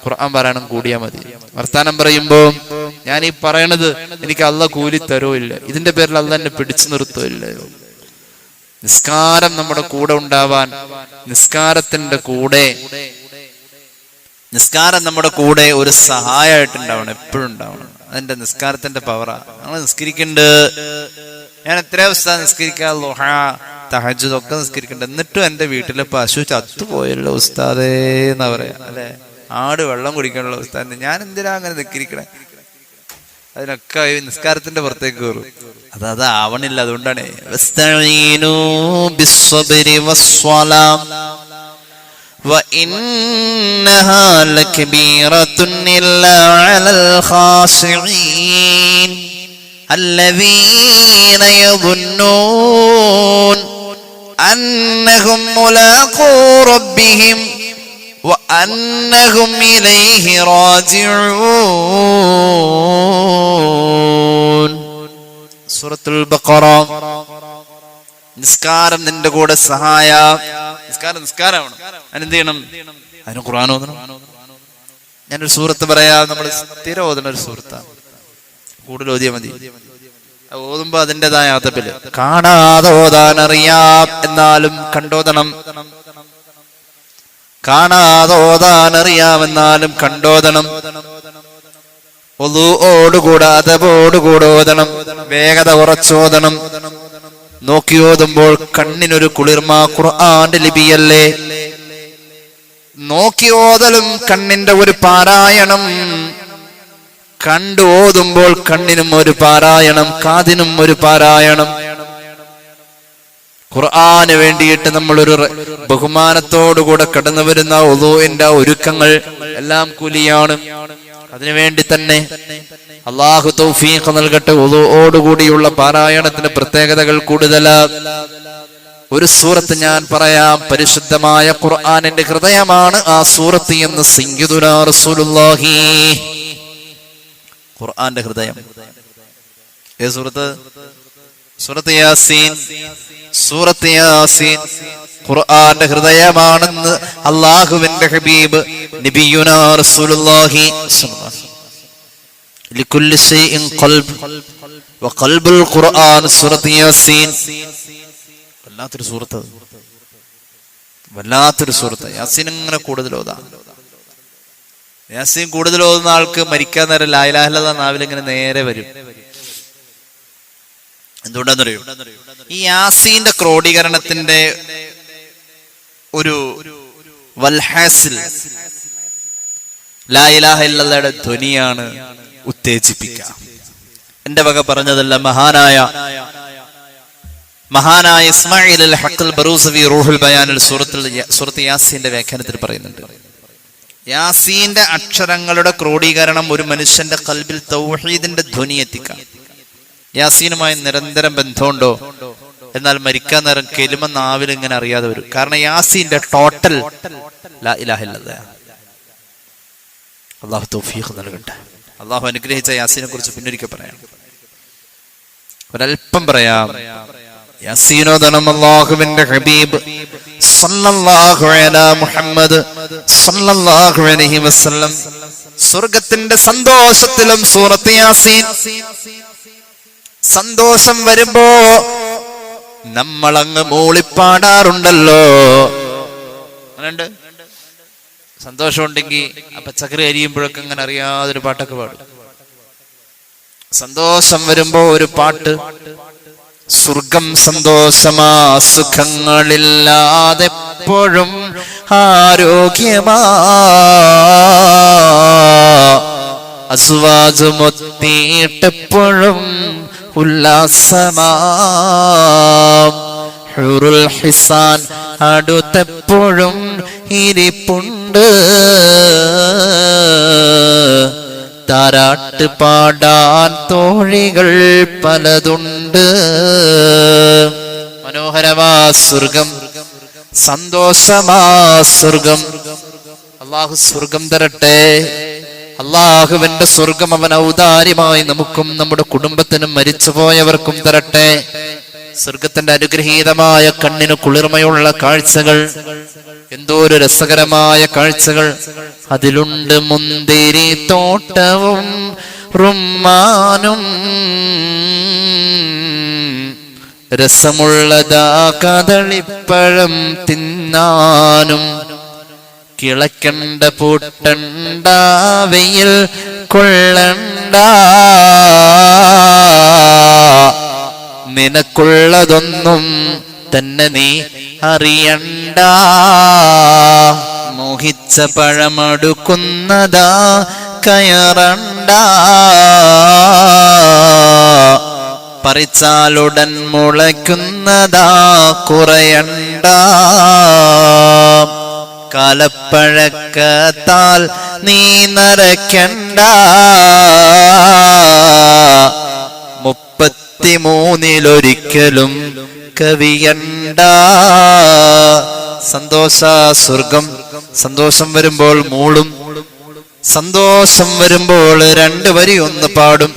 A: ഖുർആൻ പാരായണം കൂടിയാൽ മതി. വർത്താനം പറയുമ്പോ ഞാൻ ഈ പറയണത് എനിക്ക് അള്ളാഹ് കൂലി തരോ ഇല്ല, ഇതിന്റെ പേരിൽ അള്ളാഹ് എന്നെ പിടിച്ചു നിർത്തോ ഇല്ലയോ. നിസ്കാരം നമ്മുടെ കൂടെ ഉണ്ടാവാൻ, നിസ്കാരം നമ്മുടെ കൂടെ ഒരു സഹായമായിട്ടുണ്ടാവണം, എപ്പോഴും ഉണ്ടാവണം. അതിന്റെ നിസ്കാരത്തിന്റെ പവറാ. നമ്മൾ നിസ്കരിക്കണ്ട്. ഞാൻ എത്രയോ ദിവസം നിസ്കരിക്കാം, ളുഹ, തഹജ്ജുദ് ഒക്കെ നിസ്കരിക്കണ്ട്. എന്നിട്ടും എന്റെ വീട്ടിലെ പശു ചത്തുപോയല്ലോ ഉസ്താദേ എന്നാ പറയാ, അല്ലെ? ആട് വെള്ളം കുടിക്കാനുള്ള ഉസ്താദ്. ഞാൻ എന്തിനാ അങ്ങനെ നിസ്കരിക്കണേ? അതിനൊക്കെ നിസ്കാരത്തിന്റെ പുറത്തേക്ക് കയറും. അത് ആവണില്ല. അതുകൊണ്ടാണ് وَإِنَّهَا لَكَبِيرَةٌ إِلَّا عَلَى الْخَاشِعِينَ الَّذِينَ يَظُنُّونَ أَنَّهُمْ مُلَاقُو رَبِّهِمْ وَأَنَّهُمْ إِلَيْهِ راجعون. സൂറത്തുൽ ബഖറ. നിസ്കാരം നിന്റെ കൂടെ സഹായ. നിസ്കാരമാണ്. അതിനെന്ത് ചെയ്യണം? അതിന് ഖുർആൻ ഓതണം. ഞാനൊരു സൂറത്ത് പറയാ, നമ്മൾ സ്ഥിരം ഓതുന്ന ഒരു സൂറത്താണ്. കൂടുതൽ ഓതിയാൽ മതി. ഓതുമ്പോ അതിൻ്റെതായ അതപ്പില്. കാണാതെ ഓതാൻ അറിയാം, എന്നാലും കണ്ടോതണം. കാണാതെ ഓതാൻ അറിയാമെന്നാലും കണ്ടോതണം. ഒളുഓടുകൂടെ അതപോടുകൂടെ ഓതണം. വേഗത കുറച്ചോതണം. നോക്കി ഓതുമ്പോൾ കണ്ണിനൊരു കുളിർമ. ഖുർആന്റെ ലിപിയല്ലേ. നോക്കി ഓതലും കണ്ണിന്റെ ഒരു പാരായണം. കണ്ടു ഓതുമ്പോൾ കണ്ണിനും ഒരു പാരായണം, കാതിനും ഒരു പാരായണം. ഖുർആന് വേണ്ടിയിട്ട് നമ്മളൊരു ബഹുമാനത്തോടുകൂടെ കടന്നു വരുന്ന ഉളൂഇന്റെ ഒരുക്കങ്ങൾ എല്ലാം കൂലിയാണ്. അതിനുവേണ്ടി തന്നെ അള്ളാഹു തൗഫീഖ് നൽകട്ടെ. ഉളൂഓടുകൂടിയുള്ള പാരായണത്തിന് പ്രത്യേകതകൾ കൂടുതലാ. ഒരു സൂറത്ത് ഞാൻ പറയാം. പരിശുദ്ധമായ ഖുർആനിന്റെ ഹൃദയമാണ് ആ സൂറത്ത് എന്ന് സയ്യിദുനാ റസൂലുള്ളാഹി. ഖുർആന്റെ ഹൃദയം ഏത് സൂറത്ത്? സൂറത്ത് യാസീൻ. സൂറത്ത് യാസീൻ ഖുർആന്റെ ഹൃദയമാണെന്ന് അല്ലാഹുവിന്റെ ഹബീബ് നബിയുനാ റസൂലുള്ളാഹി ലികുല്ലി ഷൈഇൻ ഖൽബ് വഖൽബുൽ ഖുർആൻ. സൂറത്ത് യാസീൻ വല്ലാത്തൊരു സൂറത്ത്, വല്ലാത്തൊരു സൂറത്ത്. യാസീൻ ഇങ്ങനെ കൂടുതൽ ഓതാം. യാസീൻ കൂടുതൽ ഓതുന്ന ആൾക്ക് മരിക്കാൻ നേരം ലാ ഇലാഹ ഇല്ലല്ലാഹ് നാവിൽ ഇങ്ങനെ നേരെ വരും. എന്തുകൊണ്ടാന്നറിയോ? ഈ യാസീന്റെ ക്രോഡീകരണത്തിന്റെ ഒരു വൽഹാസിൽ ലാ ഇലാഹ ഇല്ലല്ലാഹയുടെ ധ്വനിയാണ് ഉത്തേജിപ്പിക്കുക. എന്റെ വക പറഞ്ഞതല്ല. മഹാനായ ഇസ്മായിൽ അൽ ഹഖ് അൽ ബറൂസവി റൂഹുൽ ബയാനിൽ സൂറത്ത് യാസീന്റെ വ്യാഖ്യാനത്തിൽ പറയുന്നുണ്ട്, യാസീന്റെ അക്ഷരങ്ങളുടെ ക്രോഡീകരണം ഒരു മനുഷ്യന്റെ ഖൽബിൽ തൗഹീദിന്റെ ധ്വനി എത്തിക്കാം. യാസീനുമായി നിരന്തരം ബന്ധമുണ്ടോ? എന്നാൽ മരിക്കാൻ നേരം കെലിമ നാവിൽ ഇങ്ങനെ അറിയാതെ വരും. കാരണം യാസീന്റെ ടോട്ടൽ ലാ ഇലാഹ ഇല്ലല്ലാഹ്. അല്ലാഹു തൗഫീഖ് നൽകട്ടെ. അല്ലാഹു അനുഗ്രഹിച്ച യാസീനെ കുറിച്ച് പിന്നൊരിക്കൽ പറയാം. ഒരൽപ്പം പറയാം. യാസീനോദനം അല്ലാഹുവിന്റെ ഹബീബ് സല്ലല്ലാഹു അലാ മുഹമ്മദ് സല്ലല്ലാഹു അലൈഹി വസല്ലം സ്വർഗ്ഗത്തിന്റെ സന്തോഷത്തിലും സൂറത്ത് യാസീൻ. സന്തോഷം വരുമ്പോ നമ്മളങ്ങ് മൂളിപ്പാടാറുണ്ടല്ലോ. അങ്ങനെയുണ്ട്. സന്തോഷം ഉണ്ടെങ്കിൽ ആ പച്ചക്കറി അരിയുമ്പോഴൊക്കെ അങ്ങനെ അറിയാതൊരു പാട്ടൊക്കെ പാടും. സന്തോഷം വരുമ്പോ ഒരു പാട്ട്. സ്വർഗം സന്തോഷമാ, സുഖങ്ങളില്ലാതെപ്പോഴും ആരോഗ്യമാ, അസ്വാജ് മൊത്തിയിട്ടെപ്പോഴും ഉല്ലാസമാ, ഹുറുൽ ഹിസാൻ അടുത്തെപ്പോഴും ഇരിപ്പുണ്ട്, താരാട്ട് പാടാൻ തോഴികൾ പലതുണ്ട്. മനോഹരമാ സ്വർഗം, സന്തോഷമാ സ്വർഗം. അള്ളാഹു സ്വർഗം തരട്ടെ. അള്ളാഹുവിന്റെ സ്വർഗം അവൻ ഔദാര്യമായി നമുക്കും നമ്മുടെ കുടുംബത്തിനും മരിച്ചുപോയവർക്കും തരട്ടെ. സ്വർഗത്തിന്റെ അനുഗ്രഹീതമായ കണ്ണിന് കുളിർമയുള്ള കാഴ്ചകൾ, എന്തോ ഒരു രസകരമായ കാഴ്ചകൾ അതിലുണ്ട്. മുന്തിരി തോട്ടവും റുമ്മാനും, രസമുള്ളതാ കദളിപ്പഴം തിന്നാനും. കിളക്കണ്ട പൂട്ടണ്ട വെയിൽ കൊള്ളണ്ട, നിനക്കുള്ളതൊന്നും തന്നെ നീ അറിയണ്ട. മോഹിച്ച പഴമടുക്കുന്നതാ കയറണ്ട, പറിച്ചാലുടൻ മുളയ്ക്കുന്നതാ കുറയണ്ട. കാലപ്പഴക്കത്താൽ നീ നരയ്ക്കണ്ട, 33 കവിയണ്ട. സന്തോഷ സ്വർഗം. സന്തോഷം വരുമ്പോൾ മൂളും, സന്തോഷം വരുമ്പോൾ 2 വരി ഒന്ന് പാടും.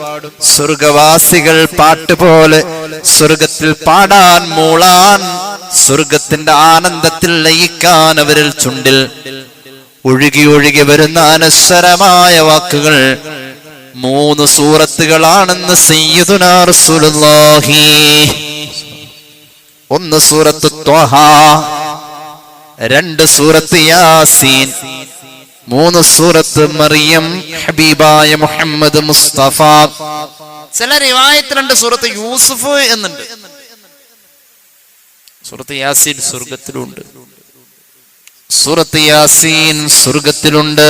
A: സ്വർഗവാസികൾ പാട്ടുപോലെ സ്വർഗത്തിൽ പാടാൻ മൂളാൻ, സ്വർഗത്തിന്റെ ആനന്ദത്തിൽ ലയിക്കാൻ അവരിൽ ചുണ്ടിൽ ഒഴുകി ഒഴുകി വരുന്ന അനശ്വരമായ വാക്കുകൾ 3 സൂറത്തുകളാണെന്ന് സയ്യിദുനാ റസൂലുള്ളാഹി. 1 സൂറത്ത് ത്വഹ, 2 സൂറത്ത് യാസീൻ, 3 സൂറത്ത് മറിയം ഹബീബായ മുഹമ്മദ് മുസ്തഫ. ചില റിവായത്തിൽ 2 സൂറത്ത് യൂസുഫ് എന്നുണ്ട്. സൂറത്ത് യാസീൻ സ്വർഗത്തിലുണ്ട്, സൂറത്ത് യാസീൻ സ്വർഗത്തിലുണ്ട്.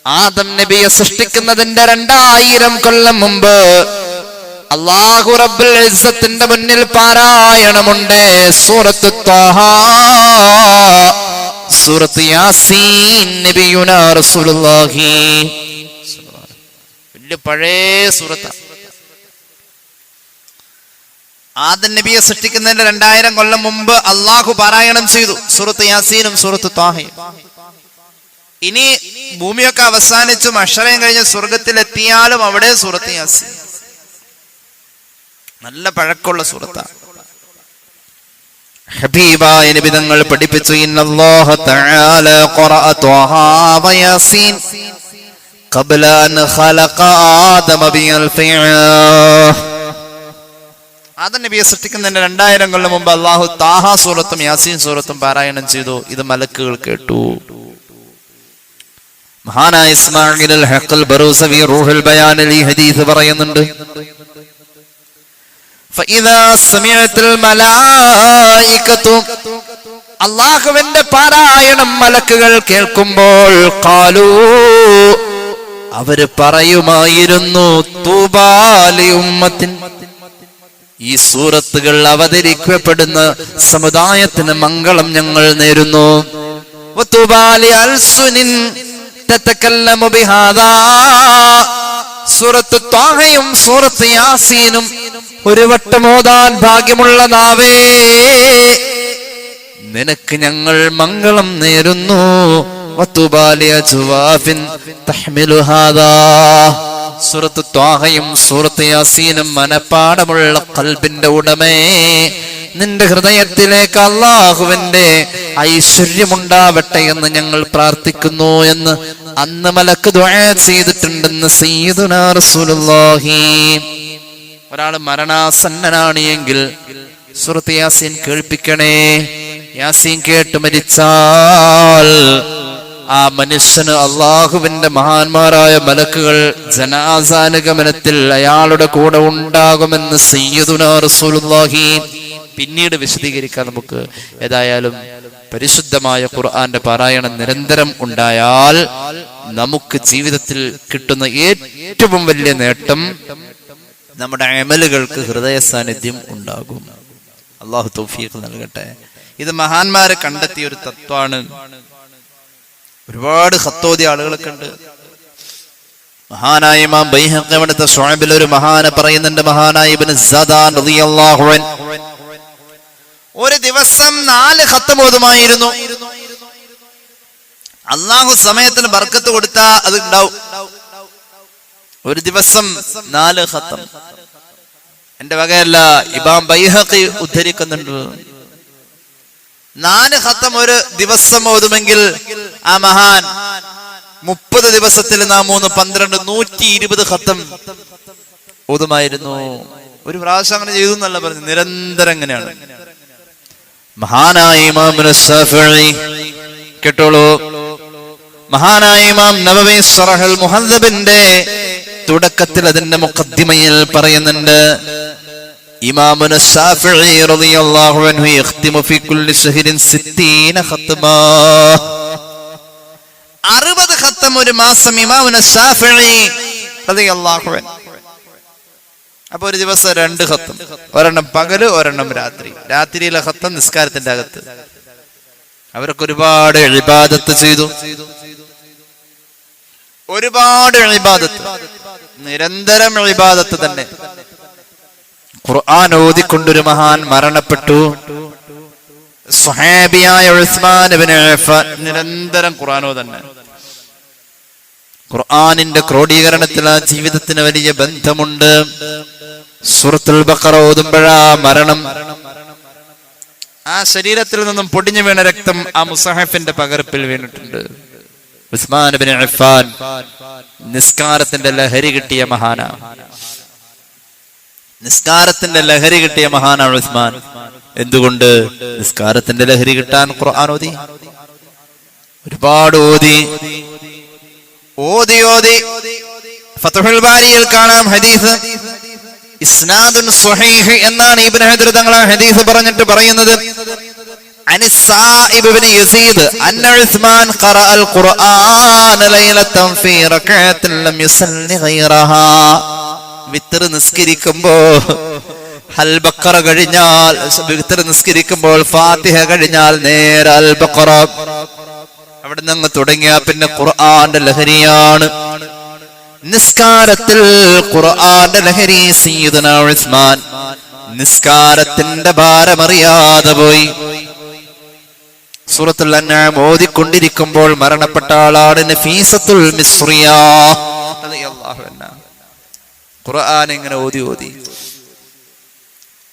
A: ആദം നബിയെ സൃഷ്ടിക്കുന്നതിന്റെ 2000 കൊല്ലം മുമ്പ് അല്ലാഹു റബ്ബുൽ ഇസ്സത്തിന്റെ മുന്നിൽ പാരായണമുണ്ട്. സൂറത്ത് ത്വഹ, സൂറത്ത് യാസീൻ. നബിയുനാ റസൂലുള്ളാഹി വലിയ പഴയ സൂറത്താണ്. ആദം നബിയെ സൃഷ്ടിക്കുന്നതിന്റെ 2000 കൊല്ലം മുമ്പ് അള്ളാഹു പാരായണം ചെയ്തു സൂറത്ത് യാസീനും സൂറത്ത് ത്വാഹയും. ഇനി ഭൂമിയൊക്കെ അവസാനിച്ചു മഹ്ശറയും കഴിഞ്ഞ് സ്വർഗത്തിലെത്തിയാലും അവിടെ സൂറത്ത് യാസീൻ. നല്ല പഴക്കമുള്ള സൂറത്താണ്. ഹബീബായ നബി തങ്ങൾ പഠിപ്പിച്ചു, ഇന്നല്ലാഹ തആല ഖറഅ ത്വാഹ വ യാസീൻ ഖബ്ല അൻ ഖലഖ ആദമ ബിഅൽഫി. ആദം നബിയെ സൃഷ്ടിക്കുന്നതിന്റെ 2000 കൊല്ലം മുമ്പ് അള്ളാഹു താഹ സൂറത്തും യാസീൻ സൂറത്തും പാരായണം ചെയ്തു. ഇത് മലക്കുകൾ കേട്ടു. മഹാനായ ഇസ്മാഈൽ അൽ ഹഖൽ ബറൂസവി റൂഹുൽ ബയാനിൽ ഈ ഹദീസ് പറയുന്നുണ്ട്, ഫഇദാ സമിഅത്തുൽ മലായികതു, അല്ലാഹുവിന്റെ പാരായണം മലക്കുകൾ കേൾക്കുമ്പോൾ ഖാലൂ, അവര് പറയുമായിരുന്നു, തൂബാ ലി ഉമ്മത്തിൻ, ഈ സൂറത്തുകൾ അവതരിക്കപ്പെടുന്ന സമുദായത്തിന് മംഗളം ഞങ്ങൾ നേരുന്നു. വതൂബാ ലി അൽസുനിൻ തതകല്ലമു ബിഹാദാ, സൂറത്ത് ത്വാഹയും സൂറത്ത് യാസീനും ഒരു വട്ടം ഓതാൻ ഭാഗ്യമുള്ള നാവേ, നിനക്ക് ഞങ്ങൾ മംഗളം നേരുന്നു. വതൂബാ ലി അജ്വാഫിൻ തഹ്മിലു ഹാദാ, സൂറത്ത് ത്വാഹയും സൂറത്ത് യാസീനും മനപ്പാടമുള്ള ഖൽബിന്റെ ഉടമേ, നിന്റെ ഹൃദയത്തിലേക്ക് അല്ലാഹുവിന്റെ ഐശ്വര്യമുണ്ടാവട്ടെ എന്ന് ഞങ്ങൾ പ്രാർത്ഥിക്കുന്നു എന്ന് അന്ന് മലക്ക് ദുആ ചെയ്തിട്ടുണ്ടെന്ന് സയ്യിദുനാ റസൂലുള്ളാഹി. ഒരാൾ മരണാസന്നനാണ് എങ്കിൽ സൂറത്ത് യാസീൻ കേൾപ്പിക്കണേ. യാസീൻ കേട്ട് മരിച്ചാൽ ആ മനുഷ്യന് അള്ളാഹുവിന്റെ മഹാന്മാരായ മലക്കുകൾ ജനാസാനുഗമനത്തിൽ അയാളുടെ കൂടെ ഉണ്ടാകുമെന്ന് സയ്യിദുനാ റസൂലുള്ളാഹി. പിന്നീട് വിശദീകരിക്കാൻ നമുക്ക്. ഏതായാലും പരിശുദ്ധമായ ഖുർആന്റെ പാരായണം നിരന്തരം ഉണ്ടായാൽ നമുക്ക് ജീവിതത്തിൽ കിട്ടുന്ന ഏറ്റവും വലിയ നേട്ടം നമ്മുടെ അമലുകൾക്ക് ഹൃദയ സാന്നിധ്യം ഉണ്ടാകും. അള്ളാഹു തൗഫീഖ് നൽകട്ടെ. ഇത് മഹാന്മാരെ കണ്ടെത്തിയ ഒരു തത്വമാണ്. ഒരുപാട് ഖത്തോദിയ ആളുകളൊക്കെ ഉണ്ട്. മഹാനായ ഇമാം ബൈഹഖി അവിടുത്തെ ശുഅബിൽ ഒരു മഹാനെ പറയുന്നുണ്ട്, മഹാനായ ഇബ്നു സദാൻ റളിയല്ലാഹു അൻഹു ഒരു ദിവസം 4 ഖത്തം ഓതുമായിരുന്നു. അള്ളാഹു സമയത്തിന് ബർക്കത്ത് കൊടുത്താ അത് ഉണ്ടാവും. ഒരു ദിവസം 4 ഖത്തം. എന്റെ വകയല്ല, ഇമാം ബൈഹഖി ഉദ്ധരിക്കുന്നുണ്ട്. 4 ഖത്തം ഒരു ദിവസം ഓതുമെങ്കിൽ ആ മഹാൻ 30 ദിവസത്തിൽ 3 12 120 ഖത്തം ഓതുമായിരുന്നു. ഒരു പ്രാവശ്യം അങ്ങനെ ചെയ്തു എന്നല്ല പറഞ്ഞു, നിരന്തരം എങ്ങനെയാണ്. മഹാനായ ഇമാം ശാഫിഈ കേട്ടോളൂ, മഹാനായ ഇമാം നവവി ശറഹുൽ മുഹദ്ദബിന്റെ തുടക്കത്തിൽ അതിന്റെ മുഖദ്ദിമയിൽ പറയുന്നുണ്ട്, ഇമാം ശാഫിഈ റളിയല്ലാഹു അൻഹു യഖ്തിമു ഫീ കുല്ലി ശഹ്രിൻ 60 ഖത്മാ. 60 ഖത്തം ഒരു മാസം ഇമാം ശാഫിഈ റളിയല്ലാഹു അൻഹു. അപ്പൊ ഒരു ദിവസം 2 ഖത്തം, ഒരെണ്ണം പകല് ഒരെണ്ണം രാത്രി. രാത്രിയിലെ ഖത്തം നിസ്കാരത്തിന്റെ അകത്ത്. അവരൊക്കെ ഒരുപാട് ഇബാദത്ത് ചെയ്തു, ഒരുപാട് ഇബാദത്ത്, നിരന്തരം ഇബാദത്ത് തന്നെ. ഖുർആൻ ഓതിക്കൊണ്ടൊരു മഹാൻ മരണപ്പെട്ടു. സ്വഹാബിയായ ഉസ്മാൻ ഇബ്നു അഫ്ഫാൻ നിരന്തരം ഖുർആൻ ഓതന്നെ. ഖുർആനിന്റെ ക്രോഡീകരണത്തിൽ ആ ജീവിതത്തിന് വലിയ ബന്ധമുണ്ട്. സൂറത്തുൽ ബഖറ ഓതുമ്പോഴാ മരണം. ആ ശരീരത്തിൽ നിന്നും പൊടിഞ്ഞു വീണ രക്തം ആ മുസഹഫിന്റെ പകർപ്പിൽ വീണിട്ടുണ്ട്. ഉസ്മാൻ ഇബ്നു അഫ്ഫാൻ നിസ്കാരത്തിന്റെ ലഹരി കിട്ടിയ മഹാനാണ്. നിസ്കാരത്തിന്റെ ലഹരി കിട്ടിയ മഹാനാണ് ഉസ്മാൻ. എന്തുകൊണ്ട്? നിസ്കാരത്തിന്റെ ലഹരി കിട്ടാൻ ഖുർആൻ ഓതി, ഒരുപാട് ഓതി ഓതി ഓതി. ഫത്ഹുൽ ബാരിയിൽ കാണാം ഹദീസ്, ഇസ്നാദുൻ സ്വഹീഹ് എന്നാണ് ഇബ്നു ഹജർ തങ്ങൾ ഹദീസ് പറഞ്ഞിട്ട് പറയുന്നത്, അനി സായിബ് ഇബ്നു യസീദ് അന്ന ഉസ്മാൻ ഖറഅൽ ഖുർആന ലൈലതൻ ഫീ റകഅത്തിൻ ലം യുസല്ലി ഗൈറഹാ. വിത്ർ നിസ്കരിക്കുമ്പോ അൽ ബഖറ കഴിഞ്ഞാൽ, വിത്ർ നിസ്കരിക്കുമ്പോൾ ഫാത്തിഹ കഴിഞ്ഞാൽ നേരെ അൽ ബഖറ, അവിടെ നിന്ന് തുടങ്ങിയ പിന്നെ ഖുർആന്റെ ലഹരിയാണ്. നിസ്കാരത്തിൽ ഖുർആന്റെ ലഹരി സയ്യിദുനാ ഉസ്മാൻ നിസ്കാരത്തിന്റെ ഭാരമറിയാതെ പോയി. സൂറത്തുൽ അൻആം ഓതിക്കൊണ്ടിരിക്കുമ്പോൾ മരണപ്പെട്ട ആളാണ് നഫീസത്തുൽ മിസ്രിയ റളിയല്ലാഹു അൻഹ. ഖുർആൻ ഇങ്ങനെ ഓതി ഓതി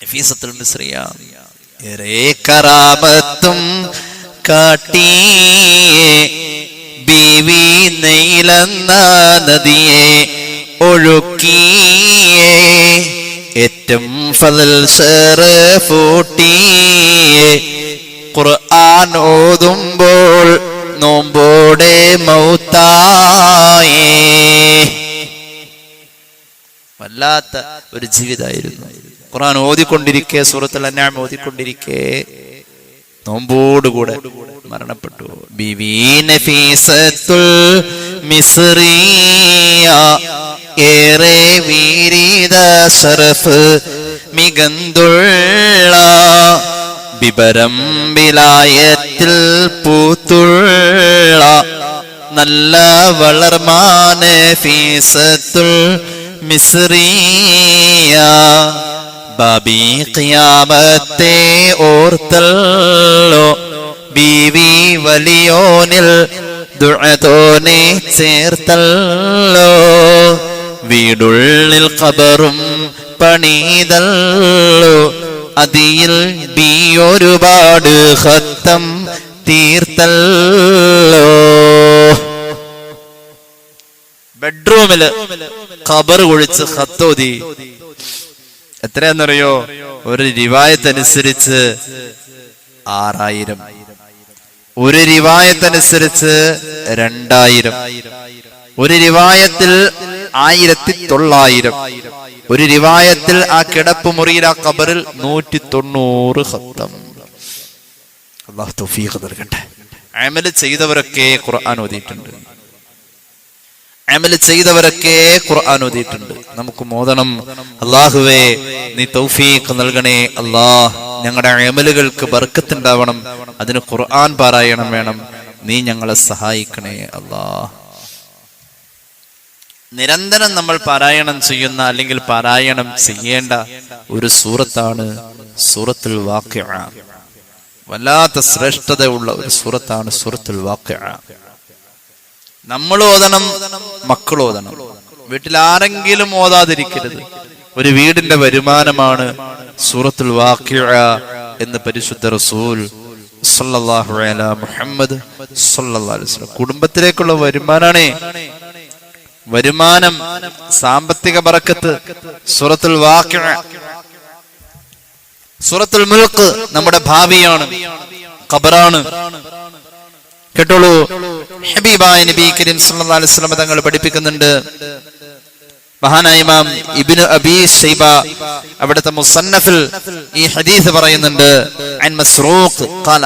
A: നഫീസത്തുൽ മിസ്രിയ ഏറെ കറാമത്തും കാട്ടിയേ ബീവി നെയ്ലെന്ന നദിയെ ഒഴുക്കിയേ ഏറ്റം ഫളൽ ശറഫൂട്ടിയേ ഖുർആൻ ഓതുമ്പോൾ നോമ്പോടെ മൗത്തായേ. വല്ലാത്ത ഒരു ജീവിതമായിരുന്നു. ഖുർആൻ ഓതിക്കൊണ്ടിരിക്കെ, സൂറത്തുൽ അൻആം ഓതിക്കൊണ്ടിരിക്കെ നോമ്പോടുകൂടെ മരണപ്പെട്ടു. ബിവി നഫീസത്തുൽ മിസ്രിയ ഏറെ വീരീത ശറഫ് മികന്തുള്ള ബിബരം വിലായത്തിൽ പൂത്തുള്ള നല്ല വളർമാന നഫീസത്തുൽ മിസ്രിയ ബാബി ഖിയാമത്തെ ഓർത്തല്ലോ ബീവി വലിയോനിൽ ദുഅതോനെ ചേർത്തല്ലോ വീടുള്ളിൽ ഖബറും പണിതല്ലോ അതിൽ ബി ഒരുപാട് ഖത്തം തീർത്തല്ലോ. ബെഡ്റൂമില് ഖബർ കുഴിച്ച് ഖത്തോതി. എത്രയാന്നറിയോ? ഒരു റിവായത്ത് അനുസരിച്ച് 6000, ഒരു റിവായത്ത് അനുസരിച്ച് 2000, ഒരു റിവായത്തിൽ 1900, ഒരു റിവായത്തിൽ ആ കിടപ്പ് മുറിയിൽ ആ ഖബറിൽ 190 ഖത്തം. അല്ലാഹു തൗഫീഖ് നൽകട്ടെ. അമൽ ചെയ്തവരൊക്കെ ഖുർആൻ ഓതിയിട്ടുണ്ട്, അമൽ ചെയ്തവരൊക്കെ ഖുർആൻ ഓതിയിട്ടുണ്ട്. നമുക്ക് മോദണം. അല്ലാഹുവേ നീ തൗഫീഖ് നൽകണേ അല്ലാഹ്. ഞങ്ങളുടെ അമലുകൾക്ക് ബർക്കത്തുണ്ടാവണം. അതിന് ഖുർആൻ പാരായണം വേണം. നീ ഞങ്ങളെ സഹായിക്കണേ അല്ലാഹ്. നിരന്തരം നമ്മൾ പാരായണം ചെയ്യുന്ന അല്ലെങ്കിൽ പാരായണം ചെയ്യേണ്ട ഒരു സൂറത്താണ് സൂറത്തുൽ വാഖിഅ. വല്ലാത്ത ശ്രേഷ്ഠതയുള്ള ഒരു സൂറത്താണ് സൂറത്തുൽ വാഖിഅ. നമ്മൾ ഓതണം, മക്കൾ ഓതണം. വീട്ടിൽ ആരെങ്കിലും ഓതാതിരിക്കരുത്. ഒരു വീടിന്റെ വരുമാനമാണ് സൂറത്തുൽ വാഖിഅ എന്ന് പരിശുദ്ധ റസൂൽ സല്ലല്ലാഹു അലൈഹി മുഹമ്മദ് സല്ലല്ലാഹു അലൈഹി വസല്ലം. കുടുംബത്തിലേക്കുള്ള വരുമാനം, സാമ്പത്തിക ബറക്കത്ത്. സൂറത്തുൽ വാഖിഅ, സൂറത്തുൽ മുൽക്ക് നമ്മുടെ ഭാവിയാണ്, ഖബറാണ്. കേട്ടോളൂ, ഹബീബായ നബി കരീം സല്ലല്ലാഹു അലൈഹി വസല്ലം തങ്ങൾ പഠിപ്പിക്കുന്നുണ്ട്. മഹാനായ ഇമാം ഇബ്നു അബീ ശൈബ അവിടുത്തെ മുസന്നഫിൽ ഈ ഹദീസ് പറയുന്നുണ്ട്. അൻ മസ്റൂഖ് ഖാല,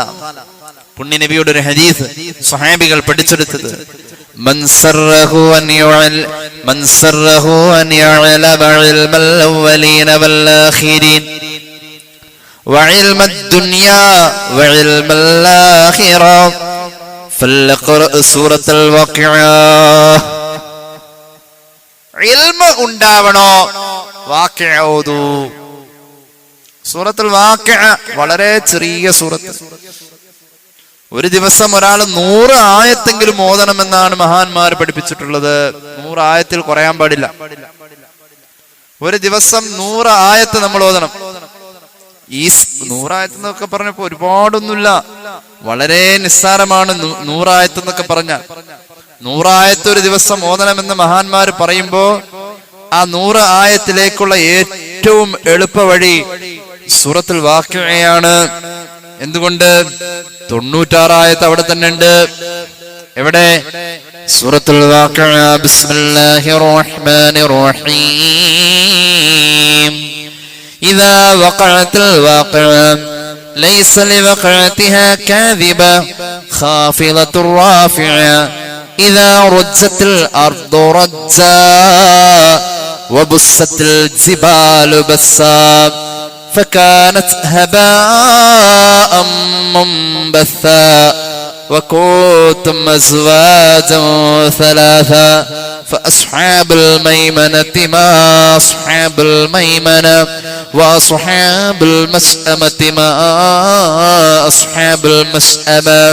A: പുണ്യ നബിയുടെ ഒരു ഹദീസ് സ്വഹാബികൾ പഠിച്ചെടുത്തത്. മൻ സറഹു അൻ യഅലമ ഇൽമൽ അവ്വലീന വൽ ആഖിരീൻ വഇൽമ ദുനിയാ വഇൽമൽ ആഖിറ ഫൽഖറ സൂറത്തുൽ വാഖിഅ. ഇൽമ ഉണ്ടാവണോ, വാഖിഅ ഓതു. സൂറത്തുൽ വാഖിഅ വളരെ ചെറിയ സൂറത്ത്. ഒരു ദിവസം ഒരാൾ 100 ആയത്തെങ്കിലും ഓതണമെന്നാണ് മഹാന്മാർ പഠിപ്പിച്ചിട്ടുള്ളത്. 100 ആയത്തിൽ കുറയാൻ പാടില്ല. ഒരു ദിവസം 100 ആയത്ത് നമ്മൾ ഓതണം. ഈ 100 ആയത്ത് എന്നൊക്കെ പറഞ്ഞപ്പോ ഒരുപാടൊന്നുമില്ല, വളരെ നിസ്സാരമാണ് 100 ആയത്ത് എന്നൊക്കെ പറഞ്ഞാൽ. 100 ആയത്ത് ഒരു ദിവസം ഓതണമെന്ന് മഹാന്മാർ പറയുമ്പോ ആ 100 ആയത്തിലേക്കുള്ള ഏറ്റവും എളുപ്പ വഴി സൂറത്തുൽ വാഖിഅയാണ്. എന്തുകൊണ്ട്? 96 ആയത്ത് അവിടെ തന്നെ ഉണ്ട്. എവിടെ? സൂറത്തുൽ വാഖിഅ. ബിസ്മില്ലാഹിർ റഹ്മാനിർ റഹീം. ഇദാ വഖഅത്തിൽ വാഖിഅ ലൈസ ലിവഖഅതിഹാ കാദിബ ഖാഫിളത്തുർ റാഫിഅ ഇദാ റുജ്ജത്തിൽ അർദു റജ്ജാ വബുസ്സത്തിൽ ജിബാലു ബസ്സാ فكانت هباء منبثا وكنتم أزواجا ثلاثا فأصحاب الميمنة ما أصحاب الميمنة وأصحاب المشأمة ما أصحاب المشأمة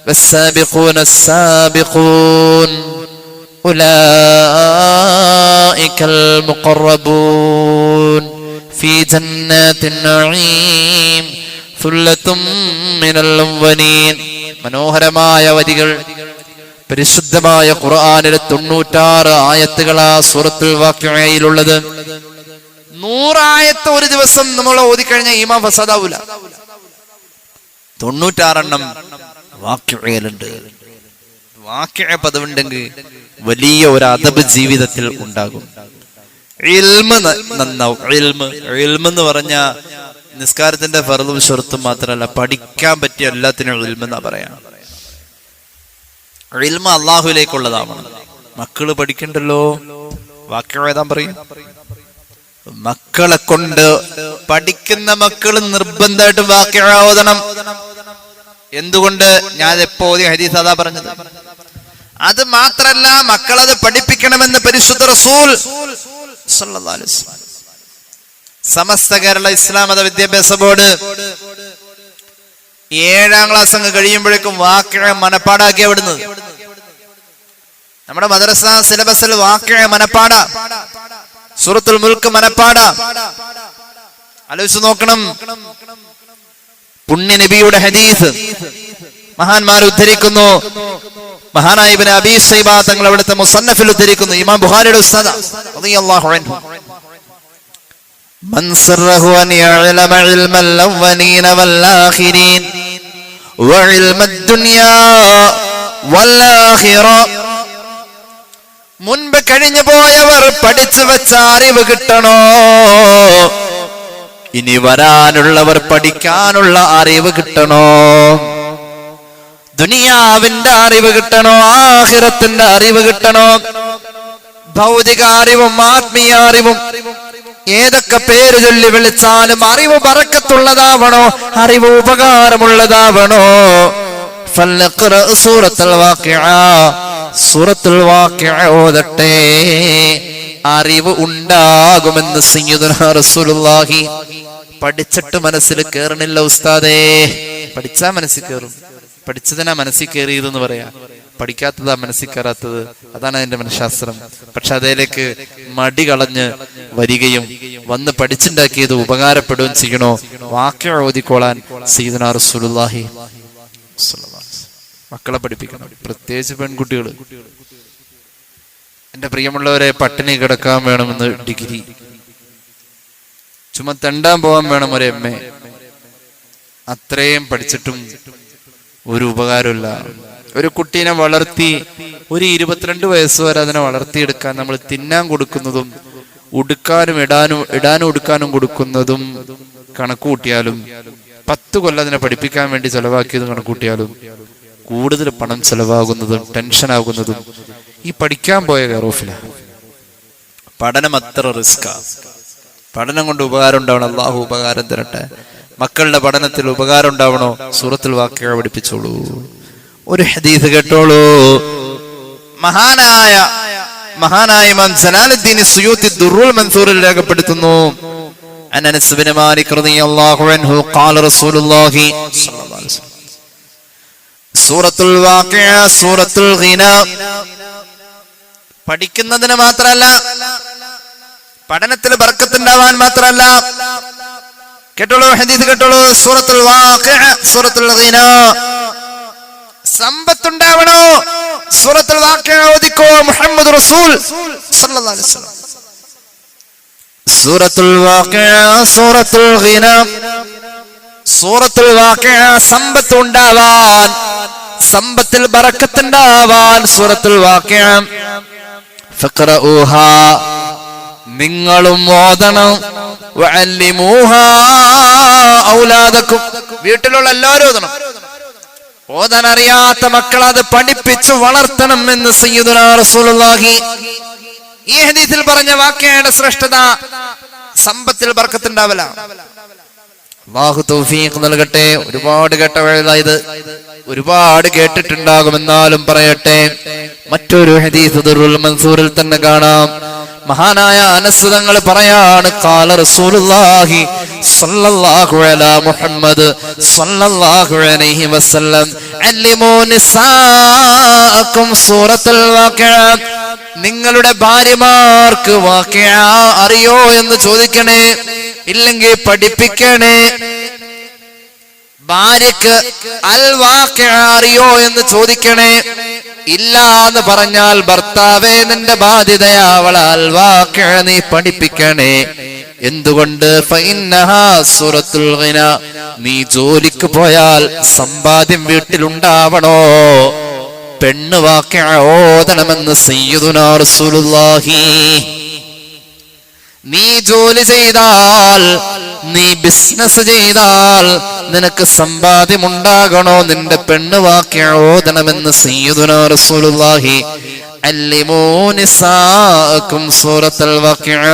A: والسابقون السابقون أولئك المقربون في جنات النعيم ثلة من الأولين. മനോഹരമായ വരികൾ പരിശുദ്ധമായ ഖുർആനിലെ 96 ആയത്തുകളാ സൂറത്തുൽ വാഖിഅയിലുള്ളത്. 100 ആയത്ത് ഒരു ദിവസം നമ്മൾ ഓതിക്കഴിഞ്ഞാൽ ഈമാൻ ഫസാദാവൂല. 96 എണ്ണം വാഖിഅയിലുണ്ട്. വാഖിഅ പദവുണ്ടെങ്കിൽ വലിയ ഒരു അദബ് ജീവിതത്തിൽ ഉണ്ടാകും. ഇൽമ നന്നാവും. ഇൽമ എന്ന് പറഞ്ഞ നിസ്കാരത്തിന്റെ ഫർളും ശർത്തും മാത്രമല്ല, പഠിക്കാൻ പറ്റിയ എല്ലാത്തിനും ഇൽമ എന്നാ പറയാ. ഇൽമ അള്ളാഹുലേക്കുള്ളതാണ്. മക്കള് പഠിക്കണ്ടല്ലോ, വാക്യം എഴുതാൻ പറയും. മക്കളെ കൊണ്ട് പഠിക്കുന്ന മക്കള് നിർബന്ധമായിട്ടും വാക്യം ഓതണം. എന്തുകൊണ്ട്? ഞാൻ എപ്പോ ഓതിയ ഹദീസ് അതാ പറഞ്ഞത്. അത് മാത്രല്ല, മക്കളത് പഠിപ്പിക്കണമെന്ന് പരിശുദ്ധ റസൂൽ സല്ലല്ലാഹു അലൈഹി വസല്ലം. സമസ്ത കേരള ഇസ്ലാം മത വിദ്യാഭ്യാസ ബോർഡ് 7ാം ക്ലാസ് അങ്ങ് കഴിയുമ്പോഴേക്കും വാക്യ മനപ്പാടാക്കിയ വിടുന്നത്. നമ്മുടെ മദ്രസ സിലബസിൽ വാക്യ മനപ്പാട, സൂറത്തുൽ മുൽക്ക് മനപ്പാട. ആലോചിച്ച് നോക്കണം. പുണ്യ നബിയുടെ ഹദീസ് മഹാന്മാർ ഉദ്ധരിക്കുന്നു. മഹാനായ ഇബ്നു അബീ ശൈബ തങ്ങൾ അവിടുത്തെ മുസന്നഫിൽ ഉദ്ധരിക്കുന്നു. ഇമാം ബുഖാരിയുടെ ഉസ്താദ് റളിയല്ലാഹു അൻഹു, മൻ സറഹു അൻ യഅലമ ഇൽമൽ അവ്വലീന വൽ ആഖിരീൻ വഇൽമ ദുനിയാ വൽ ആഖിറ. മുൻപ് കഴിഞ്ഞു പോയവർ പഠിച്ചു വെച്ച അറിവ് കിട്ടണോ, ഇനി വരാനുള്ളവർ പഠിക്കാനുള്ള അറിവ് കിട്ടണോ, ദുനിയാവിന്റെ അറിവ് കിട്ടണോ, ആഖിറത്തിന്റെ അറിവ് കിട്ടണോ, ഭൗതിക അറിവും ആത്മീയ അറിവും ഏതൊക്കെ പേര് ചൊല്ലി വിളിച്ചാലും അറിവ് ബറക്കത്തുള്ളതാവണോ, അറിവ് ഉപകാരമുള്ളതാവണോ. സൂറത്തുൽ വാഖിഅ, സൂറത്തുൽ വാഖിഅ ഓതട്ടെ, അറിവ് ഉണ്ടാകുമെന്ന് സയ്യിദുനാ റസൂലുള്ളാഹി. പഠിച്ചിട്ട് മനസ്സിൽ കേറണില്ല ഉസ്താദേ. പഠിച്ചാ മനസ്സിൽ കയറും. പഠിച്ചതിനാ മനസ്സിൽ കയറിയതെന്ന് പറയാ, പഠിക്കാത്തതാ മനസ്സിൽ കയറാത്തത്. അതാണ് അതിന്റെ മനഃശാസ്ത്രം. പക്ഷെ അതിലേക്ക് മടി കളഞ്ഞ് വരികയും വന്ന് പഠിച്ചുണ്ടാക്കിയത് ഉപകാരപ്പെടുകയും ചെയ്യണോ. വാക്യ ഓതിക്കോളാൻ സയ്യിദുനാ റസൂലുള്ളാഹി. മക്കളെ പഠിപ്പിക്കണം, പ്രത്യേകിച്ച് പെൺകുട്ടികൾ. എന്റെ പ്രിയമുള്ളവരെ, പട്ടിണി കിടക്കാൻ വേണമെന്ന് ഡിഗ്രി, ചുമ തെണ്ടാൻ പോകാൻ വേണം ഒരു MA. അത്രയും പഠിച്ചിട്ടും ഒരു ഉപകാരമില്ല. ഒരു കുട്ടീനെ വളർത്തി ഒരു 22 വയസ്സ് വരെ അതിനെ വളർത്തിയെടുക്കാൻ നമ്മൾ തിന്നാൻ കൊടുക്കുന്നതും ഉടുക്കാനും ഇടാനും ഉടുക്കാനും കൊടുക്കുന്നതും കണക്ക് കൂട്ടിയാലും 10 കൊല്ലം അതിനെ പഠിപ്പിക്കാൻ വേണ്ടി ചെലവാക്കിയതും കണക്ക് കൂട്ടിയാലും കൂടുതൽ പണം ചെലവാകുന്നതും ടെൻഷൻ ആകുന്നതും ഈ പഠിക്കാൻ പോയ കെയറോഫിലാണ്. പഠനം അത്ര റിസ്കാ. പഠനം കൊണ്ട് ഉപകാരം ഉണ്ടാവണം. അള്ളാഹു ഉപകാരം തരട്ടെ. മക്കളുടെ പഠനത്തിൽ ഉപകാരം ഉണ്ടാവണോ, സൂറത്തുൽ വാഖിഅ പഠിപ്പിച്ചോളൂ. ഒരു ഹദീസ് കേട്ടോളൂ. മഹാനായ ഇമാം ജലാലുദ്ദീൻ സുയൂത്തി ദുർറുൽ മൻസൂറിൽ രേഖപ്പെടുത്തുന്നു. അനസ് ഇബ്നു മാലിക് റളിയല്ലാഹു അൻഹു ഖാല റസൂലുള്ളാഹി സ്വല്ലല്ലാഹു അലൈഹി വസല്ലം സൂറത്തുൽ വാഖിഅ സൂറത്തുൽ ഗിന പഠിക്കുന്നതിന് മാത്രമല്ല, പഠനത്തിൽ ബർക്കത്തുണ്ടാവാൻ മാത്രമല്ല. കേട്ടോളൂ, ഹദീസ് കേട്ടോളൂ. സൂറത്തുൽ വാഖിഅ സൂറത്തുൽ ഗിന, സമ്പത്തുണ്ടാവണോ, സൂറത്തുൽ വാഖിഅ ഓതിക്കോ. മുഹമ്മദ് റസൂൽ സല്ലല്ലാഹു അലൈഹി വസല്ലം. സൂറത്തുൽ വാഖിഅ സൂറത്തുൽ ഗിന, സൂറത്തുൽ വാഖിഅ സമ്പത്തുണ്ടാവാൻ, സമ്പത്തിൽ ബറക്കത്തുണ്ടാവാൻ സൂറത്തുൽ വാഖിഅ. ഫഖറഊഹാ, നിങ്ങളും ഓതണം. വഅല്ലിമൂഹാ ഔലാദക്കും, വീട്ടിലുള്ള എല്ലാവരും ഓതണം. ഓതാൻ അറിയാത്ത മക്കൾ അത് പഠിപ്പിച്ചു വളർത്തണം എന്ന് സയ്യിദുനാ റസൂലുള്ളാഹി. ഈ ഹദീസിൽ പറഞ്ഞ വാക്യയുടെ ശ്രേഷ്ഠത സമ്പത്തിൽ ബർക്കത്തുണ്ടാവല. അല്ലാഹു തൗഫീഖ് നൽകട്ടെ. ഒരുപാട് കേട്ടവഴായത്, ഒരുപാട് കേട്ടിട്ടുണ്ടാകുമെന്നാലും പറയട്ടെ. മറ്റൊരു ഹദീസ് ദുർറുൽ മൻസൂറിൽ തന്നെ കാണാം. മഹാനായ അനസ് തങ്ങൾ പറയാണ്, ഖാല റസൂലുള്ളാഹി സ്വല്ലല്ലാഹു അലാ മുഹമ്മദ് സ്വല്ലല്ലാഹു അലൈഹി വസല്ലം അല്ലിമൂ നിസാഅക്കും സൂറത്തുൽ വാഖിഅ. നിങ്ങളുടെ ഭാര്യമാർക്ക് വാഖിഅ അറിയോ എന്ന് ചോദിക്കണേ, ഇല്ലെങ്കിൽ പഠിപ്പിക്കണേ. ഭാര്യക്ക് അൽ വാഖിഅ അറിയോ എന്ന് ചോദിക്കണേ. ഇല്ല എന്ന് പറഞ്ഞാൽ ഭർത്താവേ നിന്റെ ബാധ്യതയാ അവളെ അൽ വാഖിഅ നീ പഠിപ്പിക്കണേ. എന്തുകൊണ്ട്? ഫഇന്നഹാ സൂറത്തുൽ ഗിന, നീ ജോലിക്ക് പോയാൽ സമ്പാദ്യം വീട്ടിലുണ്ടാവണോ, പെണ്ണ് വാഖിഅ ഓതണമെന്ന് സയ്യിദുനാ റസൂലുള്ളാഹി. നീ ജോലി ചെയ്താൽ, നീ ബിസിനസ് ചെയ്താൽ നിനക്ക് സമ്പാദ്യം ഉണ്ടാകണോ, നിന്റെ പെണ്ണ് വാഖിഅ ഓതണമെന്ന് സയ്യിദുനാ റസൂലുള്ളാഹി. അല്ലിമൂ നിസാഅക്കും സൂറത്തുൽ വാഖിഅ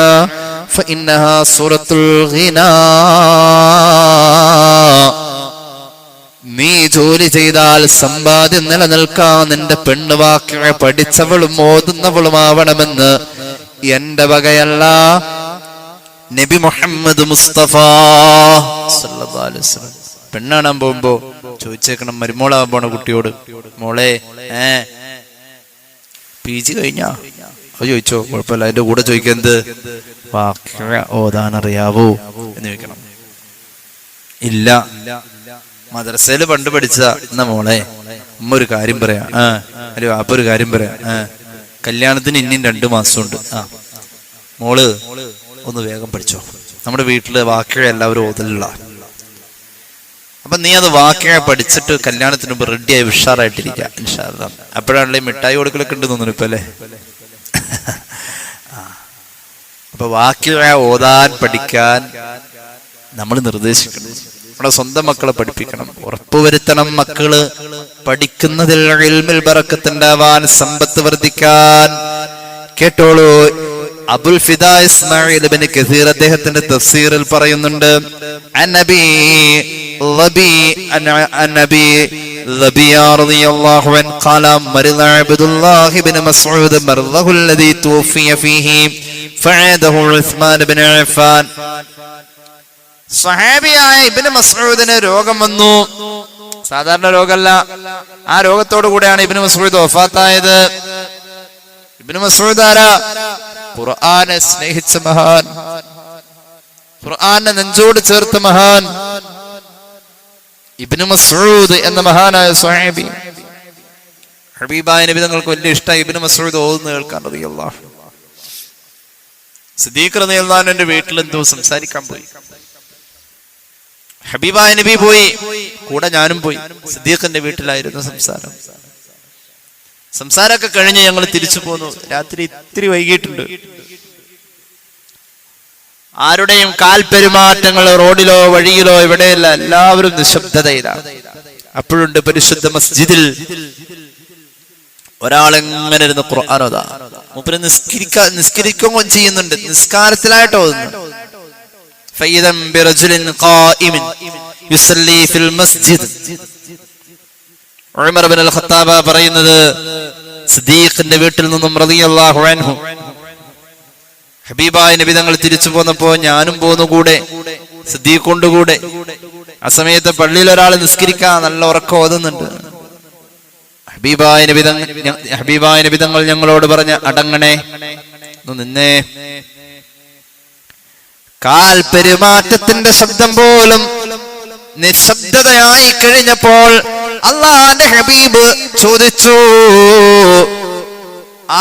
A: ഫഇന്നഹാ സൂറത്തുൽ ഗിന. നീ ജോലി ചെയ്താൽ സമ്പാദ്യം നിലനിൽക്കാൻ നിന്റെ പെണ്ണ് വാഖിഅ പഠിച്ചവളും ഓതുന്നവളുമാവണമെന്ന് എന്റെ വകയല്ല, നബി മുഹമ്മദ് മുസ്തഫ സല്ലല്ലാഹു അലൈഹി വസല്ലം. പെണ്ണാണാൻ പോകുമ്പോ ചോദിച്ചേക്കണം മരുമോളാവാൻ പോണ കുട്ടിയോട്, മോളെ PG കഴിഞ്ഞാ? അത് ചോദിച്ചോ, കുഴപ്പമില്ല. അതിന്റെ കൂടെ ചോദിക്കുന്നത് വാഖിഅ ഓതാൻ അറിയാവോ എന്ന് ചോദിക്കണം. ഇല്ല, മദ്രസയിൽ പണ്ട് പഠിച്ച. എന്നാ മോളെ ഉമ്മ ഒരു കാര്യം പറയാം, അല്ലെ വാപ്പ ഒരു കാര്യം പറയാം, കല്യാണത്തിന് ഇനിയും 2 മാസമുണ്ട്, മോള് ഒന്ന് വേഗം പഠിച്ചോ. നമ്മുടെ വീട്ടില് വാഖിഅ എല്ലാവരും ഓതലുള്ള. അപ്പൊ നീ അത് വാഖിഅ പഠിച്ചിട്ട് കല്യാണത്തിന് മുമ്പ് റെഡിയായി ഉഷാറായിട്ടിരിക്കുക ഇൻഷാ അല്ലാഹ്. അപ്പോഴാണല്ലേ മിഠായി കൊടുക്കലൊക്കെ ഉണ്ട് തോന്നുന്നു ഇപ്പൊ അല്ലേ. അപ്പൊ വാഖിഅ ഓതാൻ പഠിക്കാൻ നമ്മൾ നിർദ്ദേശിക്കണം. നമ്മുടെ സ്വന്തം മക്കളെ പഠിപ്പിക്കണം, ഉറപ്പുവരുത്തണം. മക്കള് പഠിക്കുന്നതിൽ ഇൽമിൽ ബറക്കത്തുണ്ടാവാൻ, സമ്പത്ത് വർദ്ധിക്കാൻ. കേട്ടോളൂ, അബുൽ ഫിദാ ഇസ്മായിൽ ഇബ്നു കസീർ അദ്ദേഹത്തിന്റെ തഫ്സീറിൽ പറയുന്നുണ്ട്, അന്നബി റളിയല്ലാഹു അൻഹു ഖാല മർദ അബ്ദുല്ലാഹി ഇബ്നു മസ്ഊദ് മർദഹു അല്ലദീ തുവഫിയ ഫീഹി ഫഅദഹു ഉസ്മാൻ ഇബ്നു അഫ്ഫാൻ. സ്വഹാബിയായ ഇബ്നു മസ്ഊദിന് രോഗം വന്നു. സാധാരണ രോഗമല്ല, ആ രോഗത്തോടു കൂടെയാണ് ഇബ്നു മസ്ഊദ് വഫാത്തായത്. ഇബ്നു മസ്ഊദ് ആരാ? ഖുർആനെ സ്നേഹിച്ച മഹാൻ, ഖുർആനെ നെഞ്ചോട് ചേർത്ത മഹാൻ ഇബ്നു മസ്ഊദ് എന്ന മഹാനായ സ്വഹാബി. ഹബീബായ നബി തങ്ങൾക്ക് വലിയ ഇഷ്ടമായി ഇബ്നു മസ്ഊദ് ഓതുന്നത് കേൾക്കാൻ. റളിയല്ലാഹു സിദ്ദീഖ് റളിയല്ലാഹു അൻഹുവിന്റെ വീട്ടിൽ എന്തോ സംസാരിക്കാൻ പോയി. ഹബീബായ നബി പോയി, കൂടെ ഞാനും പോയി. സിദ്ദീഖിന്റെ വീട്ടിലായിരുന്നു സംസാരമൊക്കെ കഴിഞ്ഞ് ഞങ്ങൾ തിരിച്ചു പോന്നു. രാത്രി ഇത്തിരി വൈകിട്ടുണ്ട്. ആരുടെയും കാൽപെരുമാറ്റങ്ങൾ റോഡിലോ വഴിയിലോ എവിടെയല്ല, എല്ലാവരും നിശബ്ദതയിലാണ്. അപ്പോഴുണ്ട് പരിശുദ്ധ മസ്ജിദിൽ ഒരാളെങ്ങനെ ഇരുന്ന് ഖുർആൻ ഓതാ. മൂപ്പര് നിസ്കരിക്കുകയും ചെയ്യുന്നുണ്ട്, നിസ്കാരത്തിലായിട്ട് ഓതുന്നു. ഫൈദം ബിറജുലിൻ ഖായിമിൻ യുസല്ലി ഫിൽ മസ്ജിദ്. ഉമർ ഇബ്നുൽ ഖത്താബ് പറയുന്നത്, സിദ്ദീഖിന്റെ വീട്ടിൽ നിന്നും റളിയല്ലാഹു അൻഹു ഹബീബായ നബി തങ്ങൾ തിരിച്ചു പോന്നപ്പോ ഞാനും പോന്നു കൂടെ, സിദ്ദീഖ് കൊണ്ടുകൂടെ. ആ സമയത്ത് പള്ളിയിൽ ഒരാൾ നിസ്കരിക്കാൻ നല്ല ഉറക്കം ഓതുന്നുണ്ട്. ഹബീബായ നബി തങ്ങൾ ഞങ്ങളോട് പറഞ്ഞ, അടങ്ങണേ, നിന്നേ. കാൽ പെരുമാറ്റത്തിന്റെ ശബ്ദം പോലും നിശബ്ദതയായി കഴിഞ്ഞപ്പോൾ അള്ളാന്റെ ഹബീബ് ചോദിച്ചു,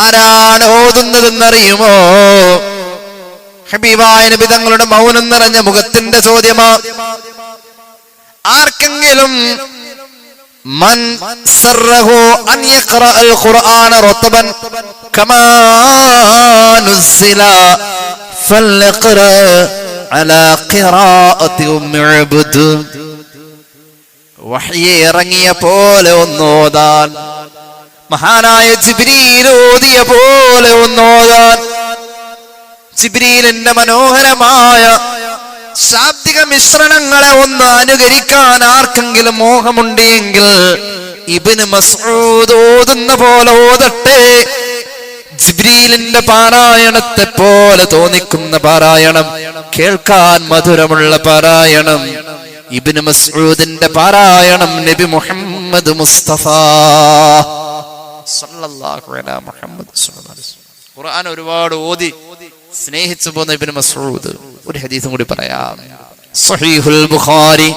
A: ആരാണ് ഓതുന്നതെന്നറിയുമോ? ഹബീബായ നബി തങ്ങളുടെ മൗനം നിറഞ്ഞ മുഖത്തിന്റെ ചോദ്യമാ. ആർക്കെങ്കിലും മൻ സറഹു അൻ യഖറഅൽ ഖുർആന റതബൻ കമാ നുസില ഫൽഖറ അലാ ഖിറാഅതി ഉമ്മി അബ്ദ്. വഹ്യ് ഇറങ്ങിയ പോലെ ഒന്നോതാൻ, മഹാനായ ജിബ്രീൽ ഓതിയ പോലെ ഒന്നോതാൻ. ജിബ്രീലിന്റെ മനോഹരമായ ശാബ്ദിക മിശ്രണങ്ങളെ ഒന്ന് അനുകരിക്കാൻ ആർക്കെങ്കിലും മോഹമുണ്ടെങ്കിൽ ഇബ്നു മസ്ഊദ് ഓതുന്ന പോലെ ഓതട്ടെ. ജിബ്രീലിന്റെ പാരായണത്തെ പോലെ തോന്നിക്കുന്ന പാരായണം, കേൾക്കാൻ മധുരമുള്ള പാരായണം, ഇബ്നു മസ്ഊദിന്റെ പാരായണം നബി മുഹമ്മദ് മുസ്തഫ സല്ലല്ലാഹു അലൈഹി മുഹമ്മദ് സല്ലല്ലാഹു അലൈഹി വസല്ലം. ഖുർആൻ ഒരുപാട് ഓതി സ്നേഹിച്ചു പോന്ന ഇബ്നു മസ്ഊദ്. ഒരു ഹദീസും കൂടി പറയാം. സ്വഹീഹുൽ ബുഖാരി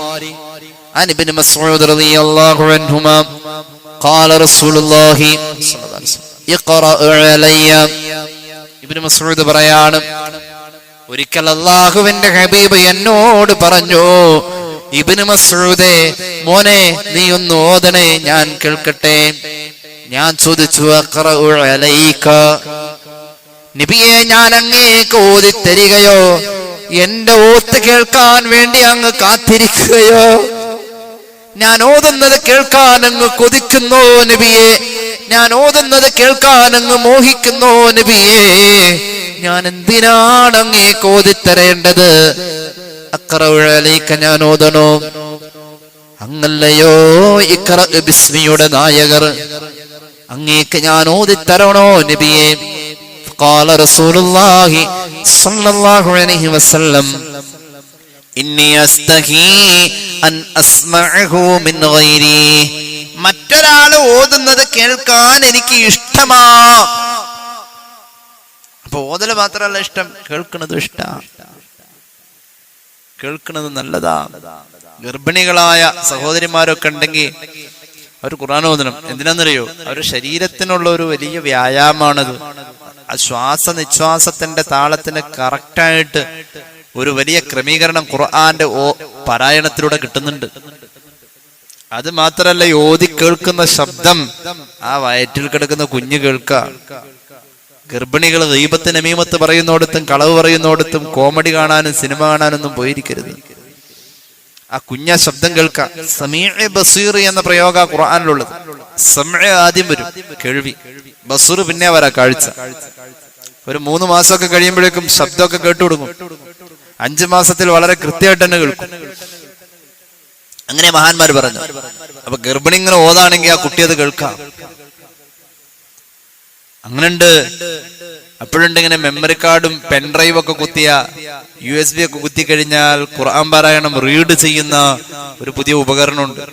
A: അൻ ഇബ്നു മസ്ഊദ് റളിയല്ലാഹു അൻഹുമാ ഖാല റസൂലുള്ളാഹി സ്വല്ലല്ലാഹു അലൈഹി വസല്ലം ഇഖ്റഅ അലയ്യ. ഇബ്നു മസ്ഊദ് പറയാണ്, ഒരിക്കൽ അല്ലാഹുവിന്റെ ഹബീബ് എന്നോട് പറഞ്ഞു, ഇബ്നു മസ്ഊദേ, മോനെ നീ ഒന്ന് ഓതണേ, ഞാൻ കേൾക്കട്ടെ. ഞാൻ ചോദിച്ചു, അഖ്റഉ അലൈക, നബിയെ ഞാൻ അങ്ങേക്ക് ഓതിത്തരികയോ, എന്റെ ഓത്ത് കേൾക്കാൻ വേണ്ടി അങ്ങ് കാത്തിരിക്കുകയോ? ഞാൻ ഓതുന്നത് കേൾക്കാൻ അങ്ങ് കൊതിക്കുന്നോ നബിയെ? ഞാൻ ഓതുന്നത് കേൾക്കാൻ അങ്ങ് മോഹിക്കുന്നോ നബിയെ? ഞാൻ എന്തിനാണ് അങ്ങേക്ക് ഓതിത്തരേണ്ടത്? അഖ്റഉ അലൈക, ഞാൻ ഓതണോ? അങ്ങല്ലയോ ഇഖ്റ ബിസ്മിയുടെ നായകർ, അങ്ങേക്ക് ഞാൻ ഓതിത്തരണോ നബിയെ? ഖാല റസൂലുള്ളാഹി സ്വല്ലല്ലാഹു അലൈഹി വസല്ലം ഇന്നി അസ്തഹി അൻ അസ്മഅഹു മിൻ ഗൈരി. മറ്റൊരാൾ ഓതുന്നത് കേൾക്കാൻ എനിക്ക് ഇഷ്ടമാ. അപ്പൊ ഓതല് മാത്രമല്ല ഇഷ്ടം, കേൾക്കുന്നത് ഇഷ്ടമാണ്. കേൾക്കുന്നത് നല്ലതാ. ഗർഭിണികളായ സഹോദരിമാരൊക്കെ ഉണ്ടെങ്കിൽ അവർ ഖുർആൻ ഓതണം. എന്തിനാന്നറിയോ? അവരുടെ ശരീരത്തിനുള്ള ഒരു വലിയ വ്യായാമമാണത്. ആ ശ്വാസ നിശ്വാസത്തിന്റെ താളത്തിന് കറക്റ്റായിട്ട് ഒരു വലിയ ക്രമീകരണം ഖുർആന്റെ പാരായണത്തിലൂടെ കിട്ടുന്നുണ്ട്. അത് മാത്രല്ല, ഓതി കേൾക്കുന്ന ശബ്ദം ആ വയറ്റിൽ കിടക്കുന്ന കുഞ്ഞ് കേൾക്കാം. ഗർഭിണികൾ ഗീബത്ത് നമീമത്ത് പറയുന്നോടത്തും കളവ് പറയുന്നോടത്തും കോമഡി കാണാനും സിനിമ കാണാനൊന്നും പോയിരിക്കരുത്. ആ കുഞ്ഞ ശബ്ദം കേൾക്കാം. സമീഅ ബസീർ എന്ന പ്രയോഗ ഖുർആനിലുള്ളത്. സമീഅ ആദ്യം വരും, കേൾവി. ബസീർ പിന്നെ വരാ, കാഴ്ച. ഒരു 3 മാസമൊക്കെ കഴിയുമ്പോഴേക്കും ശബ്ദമൊക്കെ കേട്ടു കൊടുക്കും. 5 മാസത്തിൽ വളരെ കൃത്യമായിട്ട് തന്നെ കേൾക്കും. അങ്ങനെ മഹാന്മാർ പറഞ്ഞു. അപ്പൊ ഗർഭിണി ഇങ്ങനെ ഓതാണെങ്കിൽ ആ കുട്ടി അത് കേൾക്കാം. അങ്ങനെയുണ്ട്. അപ്പോഴുണ്ട് ഇങ്ങനെ മെമ്മറി കാർഡും പെൻഡ്രൈവ് ഒക്കെ കുത്തിയ USB ഒക്കെ കുത്തി കഴിഞ്ഞാൽ ഖുർആൻ പാരായണം റീഡ് ചെയ്യുന്ന ഒരു പുതിയ ഉപകരണമുണ്ട്.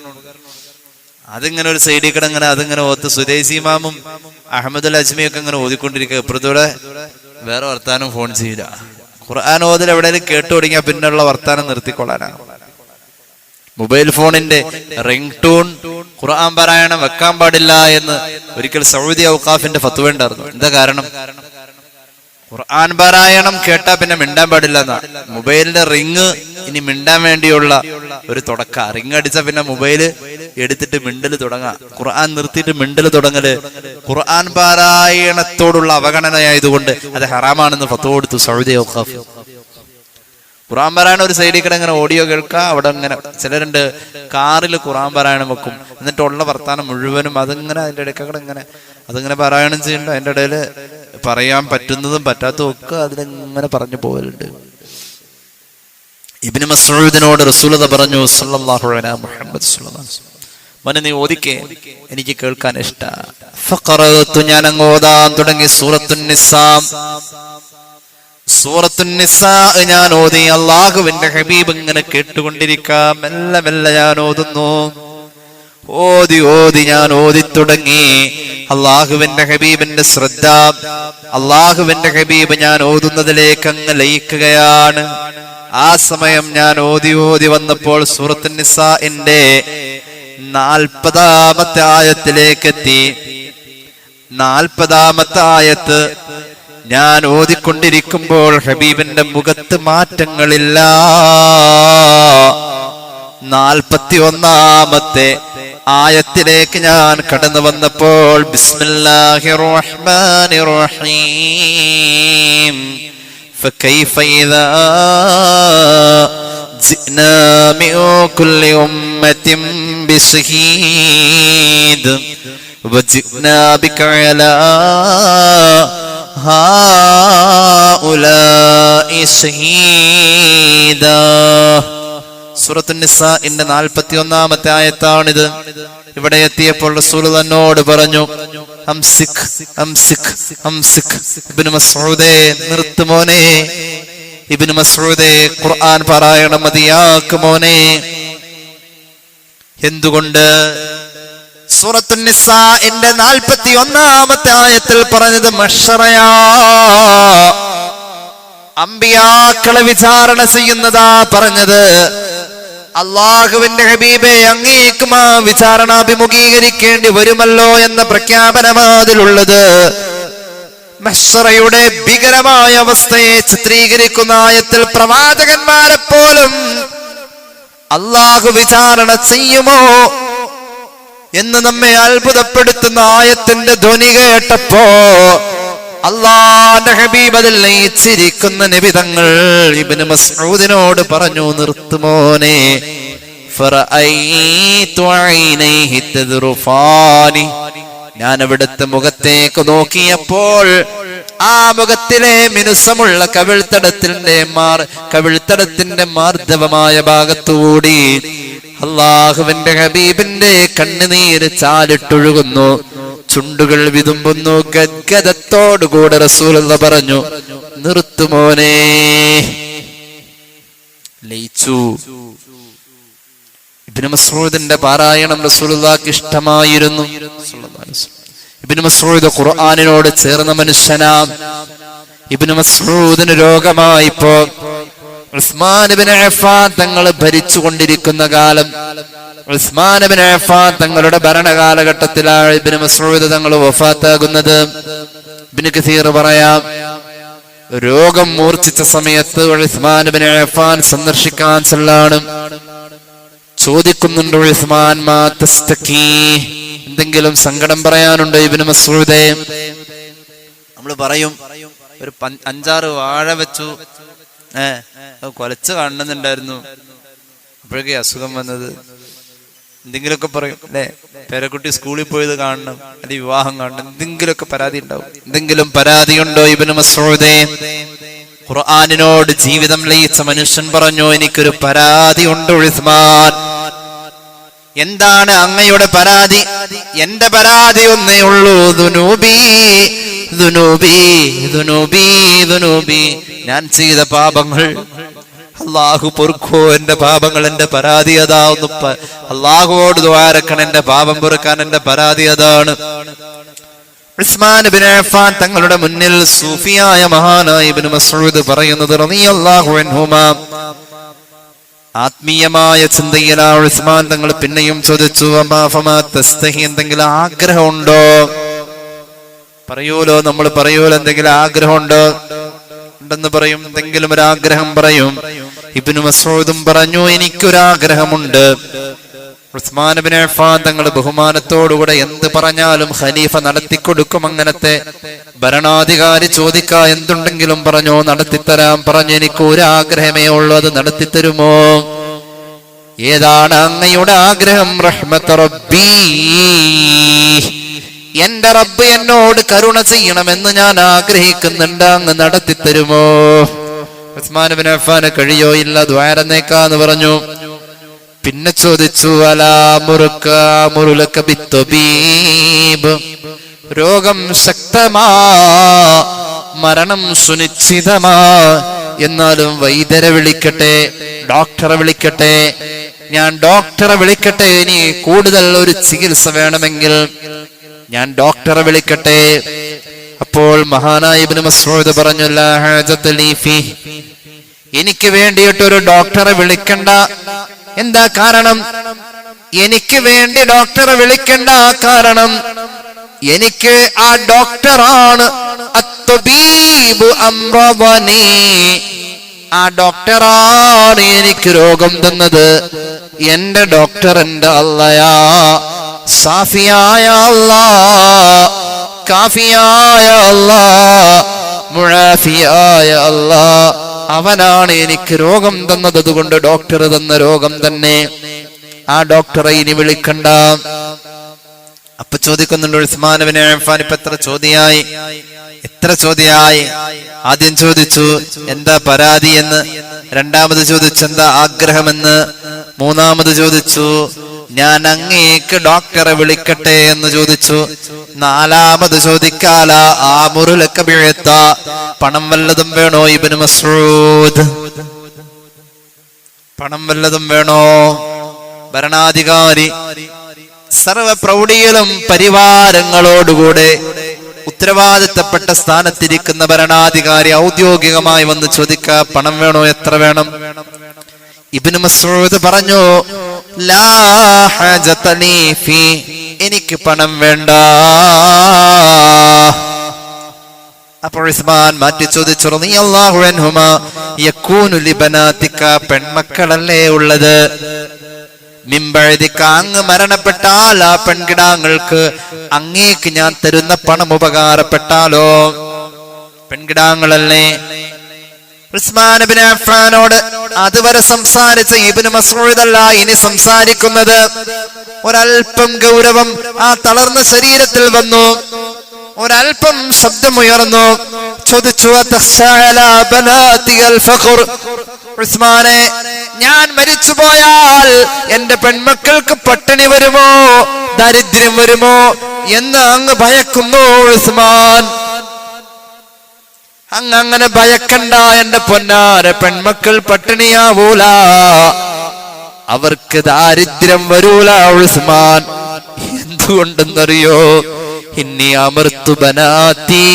A: അതിങ്ങനെ ഒരു സൈഡിൽ കൂടെ ഇങ്ങനെ അതിങ്ങനെ ഓത്ത് സുദൈസി ഇമാമും അഹമ്മദുൽ അജ്മിയൊക്കെ ഇങ്ങനെ ഓതിക്കൊണ്ടിരിക്കുക. ഇപ്പുറത്തൂടെ വേറെ വർത്താനം ഫോൺ ചെയ്യില്ല. ഖുർആൻ ഓതിൽ എവിടെയെങ്കിലും കേട്ടു തുടങ്ങിയാൽ പിന്നെയുള്ള വർത്താനം നിർത്തിക്കൊള്ളാനാണ്. മൊബൈൽ ഫോണിന്റെ റിംഗ് ടൂൺ ഖുർആൻ പാരായണം വെക്കാൻ പാടില്ല എന്ന് ഒരിക്കൽ സൗദി ഔഖാഫിന്റെ ഫത്വ ഉണ്ടായിരുന്നു. എന്താ കാരണം? ഖുർആൻ പാരായണം കേട്ടാ പിന്നെ മിണ്ടാൻ പാടില്ല എന്നാ. മൊബൈലിന്റെ റിങ് ഇനി മിണ്ടാൻ വേണ്ടിയുള്ള ഒരു തുടക്ക. റിങ് അടിച്ച പിന്നെ മൊബൈല് എടുത്തിട്ട് മിണ്ടല് തുടങ്ങാം. ഖുർആൻ നിർത്തിയിട്ട് മിണ്ടല് തുടങ്ങല് ഖുർആൻ പാരായണത്തോടുള്ള അവഗണനയായതുകൊണ്ട് അത് ഹറാമാണെന്ന് ഫത്വ കൊടുത്തു സൗദി ഔഖാഫ്. ഖുർആൻ പാരായണം ഒരു സൈഡിൽ കൂടെ ഇങ്ങനെ ഓഡിയോ കേൾക്കാം. അവിടെ ഇങ്ങനെ ചിലരുണ്ട് കാറിൽ ഖുർആൻ പാരായണം വെക്കും. എന്നിട്ടുള്ള വർത്താനം മുഴുവനും അതിങ്ങനെ അതിന്റെ ഇടയ്ക്കടെ ഇങ്ങനെ അതിങ്ങനെ പാരായണം ചെയ്യണ്ട. അതിന്റെ ഇടയിൽ പറയാൻ പറ്റുന്നതും പറ്റാത്തതും ഒക്കെ അതിലിങ്ങനെ പറഞ്ഞു പോകലുണ്ട്. ഇബ്നു മസ്ഊദിനോട് റസൂലുള്ളാഹി പറഞ്ഞു സല്ലല്ലാഹു അലൈഹി മുഹമ്മദ് സ്വല്ലല്ലാഹു അലൈഹി വസല്ലം, മോനെ നീ ഓദിക്കേ, എനിക്ക് കേൾക്കാൻ ഇഷ്ടമാണ്. ഫഖറഅതു, ഞാൻ അങ്ങ് ഓതാൻ തുടങ്ങി സൂറത്തുൻ നിസാ. സൂറത്തുൻ നിസാ ഞാൻ ഓതി. അല്ലാഹുവിന്റെ ഹബീബ് ഇങ്ങനെ കേട്ടുകൊണ്ടിരിക്കാം. മെല്ലെ മെല്ലെ ഞാൻ ഓതുന്നു. ഓതി ഓതി ഞാൻ ഓതി തുടങ്ങി. അള്ളാഹുവിന്റെ ഹബീബിന്റെ ശ്രദ്ധ, അള്ളാഹുവിന്റെ ഹബീബ് ഞാൻ ഓതുന്നതിലേക്ക് അങ്ങ് ലയിക്കുകയാണ്. ആ സമയം ഞാൻ ഓതി ഓതി വന്നപ്പോൾ സൂറത്തുൻ നിസാഇന്റെ 40-ാമത്തെ ആയത്തിലേക്ക് എത്തി. 40-ാമത്തെ ആയത്ത് ഞാൻ ഓതിക്കൊണ്ടിരിക്കുമ്പോൾ ഹബീബിന്റെ മുഖത്ത് മാറ്റങ്ങളില്ല. 41-ാമത്തെ ആയത്തിലേക്ക് ഞാൻ കടന്നു വന്നപ്പോൾ ബിസ്മില്ലാഹിർ റഹ്മാനിർ റഹീം ഫകൈഫ ഇദാ ജിനാ മിൻ കുല്ലി ഉമ്മത്തിൻ ബിശഹീദ് വജിനാ ബിക അലാ ഹൗലാഇ ശഹീദാ. സൂറത്തുൻ നിസാഇന്റെ 41-ാമത്തെ ആയത്താണിത്. ഇവിടെ എത്തിയപ്പോൾ റസൂൽ തന്നോട് പറഞ്ഞു, അംസിക് അംസിക് അംസിക്. ഇബ്നു മസ്ഊദേ, നിർത്ത് മോനെ. ഇബ്നു മസ്ഊദേ, ഖുർആൻ പാരായണം മതിയാക്ക് മോനെ. എന്തുകൊണ്ട്? സൂറത്തുൻ നിസാഇന്റെ 41-ാമത്തെ ആയത്തിൽ പറഞ്ഞത് മഹ്ശറയാ, അമ്പിയാക്കളെ വിചാരണ ചെയ്യുന്നതാ പറഞ്ഞത്. അള്ളാഹുവിന്റെ ഹബീബെ, അങ്ങേക്കും ആ വിചാരണ അഭിമുഖീകരിക്കേണ്ടി വരുമല്ലോ എന്ന പ്രഖ്യാപനമാ അതിലുള്ളത്. മഹ്ശറയുടെ ഭീകരമായ അവസ്ഥയെ ചിത്രീകരിക്കുന്ന ആയത്തിൽ പ്രവാചകന്മാരെ പോലും അള്ളാഹു വിചാരണ ചെയ്യുമോ എന്ന് നമ്മെ അത്ഭുതപ്പെടുത്തുന്ന ആയത്തിന്റെ ധ്വനി കേട്ടപ്പോ അല്ലാഹുവിന്റെ ഹബീബ് അതിൽ ലയിച്ചിരിക്കുന്ന നബി തങ്ങൾ ഇബ്നു മസ്ഊദിനോട് പറഞ്ഞു, നിർത്തുമോനെ. ഫറഅയ്തു ഐനൈഹി തദ്റുഫാനി, ഞാൻ അവിടുത്തെ മുഖത്തേക്ക് നോക്കിയപ്പോൾ ആ മുഖത്തിലെ മിനുസമുള്ള കവിൾത്തടത്തിന്റെ മാർദ്ദവമായ ഭാഗത്തുകൂടി അല്ലാഹുവിന്റെ ഹബീബിന്റെ കണ്ണുനീര് ചാലിട്ടൊഴുകുന്നു, ചുണ്ടുകൾ വിതുമ്പുന്നു. ഗദ്ഗദത്തോടുകൂടെ റസൂലുള്ളാഹി പറഞ്ഞു, നിർത്തുമോനെ. ലയിച്ചു. ഇബ്നു മസ്ഊദിന്റെ പാരായണം റസൂലുള്ളാഹിക്ക് ഇഷ്ടമായിരുന്നു. ഇബ്നു മസ്ഊദ് ഖുർആനിനോട് ചേർന്ന മനുഷ്യനാം. ഇബ്നു മസ്ഊദിന് രോഗമായിപ്പോ ഉസ്മാൻ ഇബ്നു അഫ്ഫാൻ തങ്ങൾ ഭരിച്ചുകൊണ്ടിരിക്കുന്ന കാലം, ഉസ്മാൻ ഇബ്നു അഫ്ഫാൻ തങ്ങളുടെ ഭരണകാലഘട്ടത്തിലാണ് ഇബ്നു മസ്ഊദ് തങ്ങൾ വഫാത്താകുന്നത്. ഇബ്നു കസീർ പറയാം, രോഗം മൂർച്ഛിച്ച സമയത്ത് ഉസ്മാൻ ഇബ്നു അഫ്ഫാൻ സന്ദർശിക്കാൻ ചെല്ലാണ്. ചോദിക്കുന്നുണ്ട്, ഉസ്മാൻ മാ തസ്തകി, എന്തെങ്കിലും സങ്കടം പറയാനുണ്ടോ ഇബ്നു മസ്ഊദേ? നമ്മൾ പറയും, ഒരു 5-6 വാഴ വെച്ചു, കൊലച്ച് കാണുന്നുണ്ടായിരുന്നു, അപ്പോഴേക്കേ അസുഖം വന്നത്. എന്തെങ്കിലുമൊക്കെ പറയും അല്ലെ, പേരക്കുട്ടി സ്കൂളിൽ പോയത് കാണണം, അല്ലെങ്കിൽ വിവാഹം കാണണം, എന്തെങ്കിലുമൊക്കെ പരാതി ഉണ്ടാവും. എന്തെങ്കിലും പരാതിയുണ്ടോ ഇബ്നു മസ്ഊദേ? ഖുർആനിനോട് ജീവിതം ലയിച്ച മനുഷ്യൻ പറഞ്ഞു, എനിക്കൊരു പരാതി ഉണ്ട് ഉസ്മാൻ. എന്താണ് അങ്ങയുടെ പരാതി? എന്റെ പരാതി ഒന്നേ ഉള്ളൂ, ദുനൂബി ദുനൂബി ദുനൂബി ദുനൂബി, ഞാൻ ചെയ്ത പാപങ്ങൾ അല്ലാഹു പൊറുക്കോ, എന്റെ പാപങ്ങൾ, എന്റെ പരാതി അതാ. ഒന്ന് അല്ലാഹുവോട് ദുആ ഇറക്കണം, എന്റെ പാപം പൊറുക്കാൻ, എന്റെ പരാതി അതാണ്. ഉസ്മാൻ ഇബ്നു അഫ്ഫാൻ തങ്ങളുടെ മുന്നിൽ സൂഫിയായ മഹാനായ ഇബ്നു മസ്ഊദ് പറയുന്നത് റളിയല്ലാഹു അൻഹുമാ, ആത്മീയമായ ചിന്തയിലാണ് ഉസ്മാൻ തങ്ങൾ പിന്നെയും ചോദിച്ചു, ഫമാ തസ്തഹി, എന്തെങ്കിലും ആഗ്രഹമുണ്ടോ? പറയൂലോ, നമ്മൾ പറയൂലോ എന്തെങ്കിലും ആഗ്രഹമുണ്ടോ? ഉണ്ടെന്ന് പറയും, എന്തെങ്കിലും ഒരു ആഗ്രഹം പറയും. ഇബ്നു മസ്ഊദും പറഞ്ഞു, എനിക്കൊരാഗ്രഹമുണ്ട്. ഉസ്മാൻ ഇബ്നു അഫ്ഫാൻ തങ്ങൾ ബഹുമാനത്തോടുകൂടെ എന്ത് പറഞ്ഞാലും ഖലീഫ നടത്തിക്കൊടുക്കും. അങ്ങനത്തെ ഭരണാധികാരി ചോദിക്കാ എന്തുണ്ടെങ്കിലും പറഞ്ഞോ, നടത്തിത്തരാം. പറഞ്ഞു, എനിക്ക് ഒരു ആഗ്രഹമേ ഉള്ളൂ, അത് നടത്തിത്തരുമോ? ഏതാണ് അങ്ങയുടെ ആഗ്രഹം? റഹ്മത്ത് റബ്ബി, എന്റെ റബ്ബ് എന്നോട് കരുണ ചെയ്യണമെന്ന് ഞാൻ ആഗ്രഹിക്കുന്നുണ്ട്, അങ്ങ് നടത്തിത്തരുമോ? ഉസ്മാൻ ഇബ്നു അഫ്ഫാന് കഴിയോ? ഇല്ല, ദ്വാരന്നേക്കാന്ന് പറഞ്ഞു. പിന്നെ ചോദിച്ചു, രോഗം ശക്തമാ, മരണം സുനിശ്ചിതമാ, എന്നാലും വൈദ്യരെ വിളിക്കട്ടെ, ഡോക്ടറെ വിളിക്കട്ടെ? ഞാൻ ഡോക്ടറെ വിളിക്കട്ടെ, ഇനി കൂടുതൽ ഒരു ചികിത്സ വേണമെങ്കിൽ ഞാൻ ഡോക്ടറെ വിളിക്കട്ടെ? അപ്പോൾ മഹാനായ ഇബ്നു മസ്ഊദ് പറഞ്ഞു, ലാ ഹാജത ലീ ഫീ, എനിക്ക് വേണ്ടിയിട്ട് ഒരു ഡോക്ടറെ വിളിക്കണ്ട. എന്താ കാരണം? എനിക്ക് വേണ്ടി ഡോക്ടറെ വിളിക്കേണ്ട കാരണം, എനിക്ക് ആ ഡോക്ടറാണ് അത്തബീബു അംറദനി, ആ ഡോക്ടറാണ് എനിക്ക് രോഗം തന്നത്. എന്റെ ഡോക്ടർ എന്റെ അല്ലാഹ്, സാഫിയായ അല്ലാഹ്, കാഫിയായ അല്ലാഹ്, മുആഫിയായ അല്ലാഹ്, അവനാണ് എനിക്ക് രോഗം തന്നത്. അതുകൊണ്ട് ഡോക്ടർ തന്ന രോഗം തന്നെ, ആ ഡോക്ടറെ ഇനി വിളിക്കണ്ട. അപ്പൊ ചോദിക്കുന്നുണ്ട് ഉസ്മാൻ ഇബ്നു അഫ്ഫാൻ, ഇപ്പൊ എത്ര ചോദ്യായി? ആദ്യം ചോദിച്ചു എന്താ പരാതി എന്ന്, രണ്ടാമത് ചോദിച്ചു എന്താ ആഗ്രഹമെന്ന്, മൂന്നാമത് ചോദിച്ചു ഞാൻ അങ്ങേക്ക് ഡോക്ടറെ വിളിക്കട്ടെ എന്ന് ചോദിച്ചു. നാലാമത് ചോദിക്കാല ആമുറുലക ബിഅത്ത, പണം വല്ലതും വേണോ ഇബ്നു മസ്ഊദ്? പണം വല്ലതും വേണോ? ഭരണാധികാരി സർവ പ്രൗഢിയിലും പരിവാരങ്ങളോടുകൂടെ ഉത്തരവാദിത്തപ്പെട്ട സ്ഥാനത്തിരിക്കുന്ന ഭരണാധികാരി ഔദ്യോഗികമായി വന്ന് ചോദിക്ക, പണം വേണോ, എത്ര വേണം? ഇബ്നു മസ്ഊദ് പറഞ്ഞു, ലാ ഹാജത ലീ ഫീ, എനിക്ക് പണം വേണ്ട. അപ്പോൾ ഉസ്മാൻ മാറ്റി ചോദിച്ചു, റളിയല്ലാഹു അൻഹുമാ, യകൂനു ലിബനാതിക, പെൺമക്കളല്ലേ ഉള്ളത്, മിമ്പഴുതിക്ക, അങ്ങ് മരണപ്പെട്ടാൽ ആ പെൺകിടാങ്ങൾക്ക് അങ്ങേക്ക് ഞാൻ തരുന്ന പണം ഉപകാരപ്പെട്ടാലോ? പെൺകിടാങ്ങളല്ലേ? ഉസ്മാൻ ഇബ്നു അഫ്ഫാനോട് അതുവരെ സംസാരിച്ച ഇബ്നു മസ്ഊദ് അല്ല ഇനി സംസാരിക്കുന്നത്. ഒരൽപ്പം ഗൗരവം ആ തളർന്ന ശരീരത്തിൽ വന്നു, ഒരൽപ്പം ശബ്ദമുയർന്നു. ചോദിച്ചു, ഉസ്മാനെ, ഞാൻ മരിച്ചുപോയാൽ എന്റെ പെൺമക്കൾക്ക് പട്ടിണി വരുമോ, ദാരിദ്ര്യം വരുമോ എന്ന് അങ്ങ് ഭയക്കുന്നു ഉസ്മാൻ? അങ്ങനെ ഭയക്കണ്ട എന്റെ പൊന്നാര, പെൺമക്കൾ പട്ടിണിയാവൂല, അവർക്ക് ദാരിദ്ര്യം വരൂല ഉസ്മാൻ. എന്തുകൊണ്ടെന്നറിയോ? ഇന്നി അമർത്തു ബനാത്തി,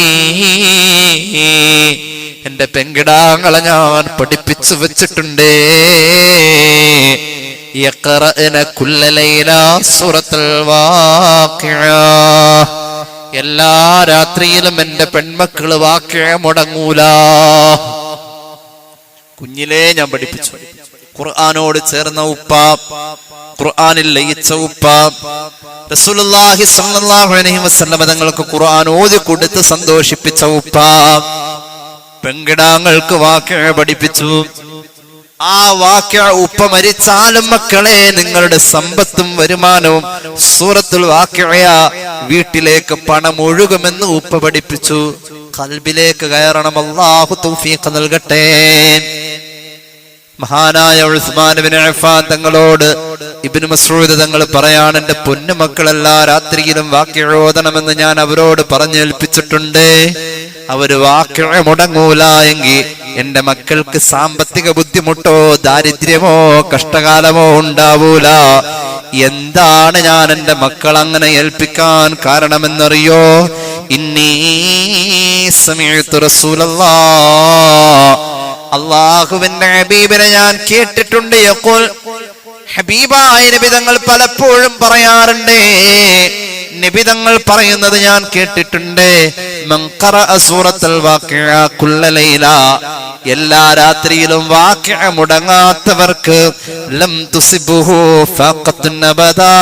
A: എന്റെ പെൺകിടാങ്ങളെ ഞാൻ പഠിപ്പിച്ചു വെച്ചിട്ടുണ്ടേ. യഖറഅന കുല്ല ലൈല സൂറത്തുൽ വാഖിഅ, എല്ലാ രാത്രിയിലും എന്റെ പെൺമക്കള് വാഖിഅ മുടങ്ങൂല. കുഞ്ഞിലേ ഞാൻ പഠിപ്പിച്ചു. ഖുർആനോട് ചേർന്ന ഉപ്പ, ഖുർആനിൽ ലയിച്ച ഉപ്പ, റസൂലുള്ളാഹി സ്വല്ലല്ലാഹു അലൈഹി വസല്ലം തങ്ങൾക്ക് ഖുർആൻ ഓതി കൊടുത്ത് സന്തോഷിപ്പിച്ച ഉപ്പ, പെൺകിടാങ്ങൾക്ക് വാഖിഅ പഠിപ്പിച്ചു. ആ വാക്യ ഉപ്പ മരിച്ചാലും മക്കളെ നിങ്ങളുടെ സമ്പത്തും വരുമാനവും സൂറത്തുൽ വാഖിഅ വീട്ടിലേക്ക് പണം ഒഴുകുമെന്ന് ഉപ്പ പഠിപ്പിച്ചു. ഖൽബിലേക്ക് കയറണം. അല്ലാഹു തൗഫീഖ് നൽകട്ടെ. മഹാനായ ഉസ്മാൻ ഇബ്നു അഫ്ഫാൻ തങ്ങളോട് ഇബ്നു മസ്ഊദ് തങ്ങൾ പറയാണ്, എന്റെ പൊന്നു മക്കളെല്ലാ രാത്രിയിലും വാഖിഅ ഓതണമെന്ന് ഞാൻ അവരോട് പറഞ്ഞേൽപ്പിച്ചിട്ടുണ്ട്. അവര് വാഖിഅ മുടങ്ങൂല എങ്കിൽ എന്റെ മക്കൾക്ക് സാമ്പത്തിക ബുദ്ധിമുട്ടോ ദാരിദ്ര്യമോ കഷ്ടകാലമോ ഉണ്ടാവൂല. എന്താണ് ഞാൻ എന്റെ മക്കൾ അങ്ങനെ ഏൽപ്പിക്കാൻ കാരണമെന്നറിയോ? ഇന്നീ സമീഅതു റസൂലല്ലാഹ്, അല്ലാഹുവിന്റെ ഹബീബിനെ ഞാൻ കേട്ടിട്ടുണ്ട്. യഖൂൽ, ഹബീബായ നബി തങ്ങൾ പലപ്പോഴും പറയാറുണ്ട്, നബി തങ്ങൾ പറയുന്നത് ഞാൻ കേട്ടിട്ടുണ്ട്, മൻ ഖറഅ സൂറത്തുൽ വാഖിഅ കുല്ല ലൈല, എല്ലാ രാത്രിയിലും വാഖിഅ മുടങ്ങാത്തവർക്ക് ലം തുസിബുഹു ഫഖത്തുൻ അബദാ,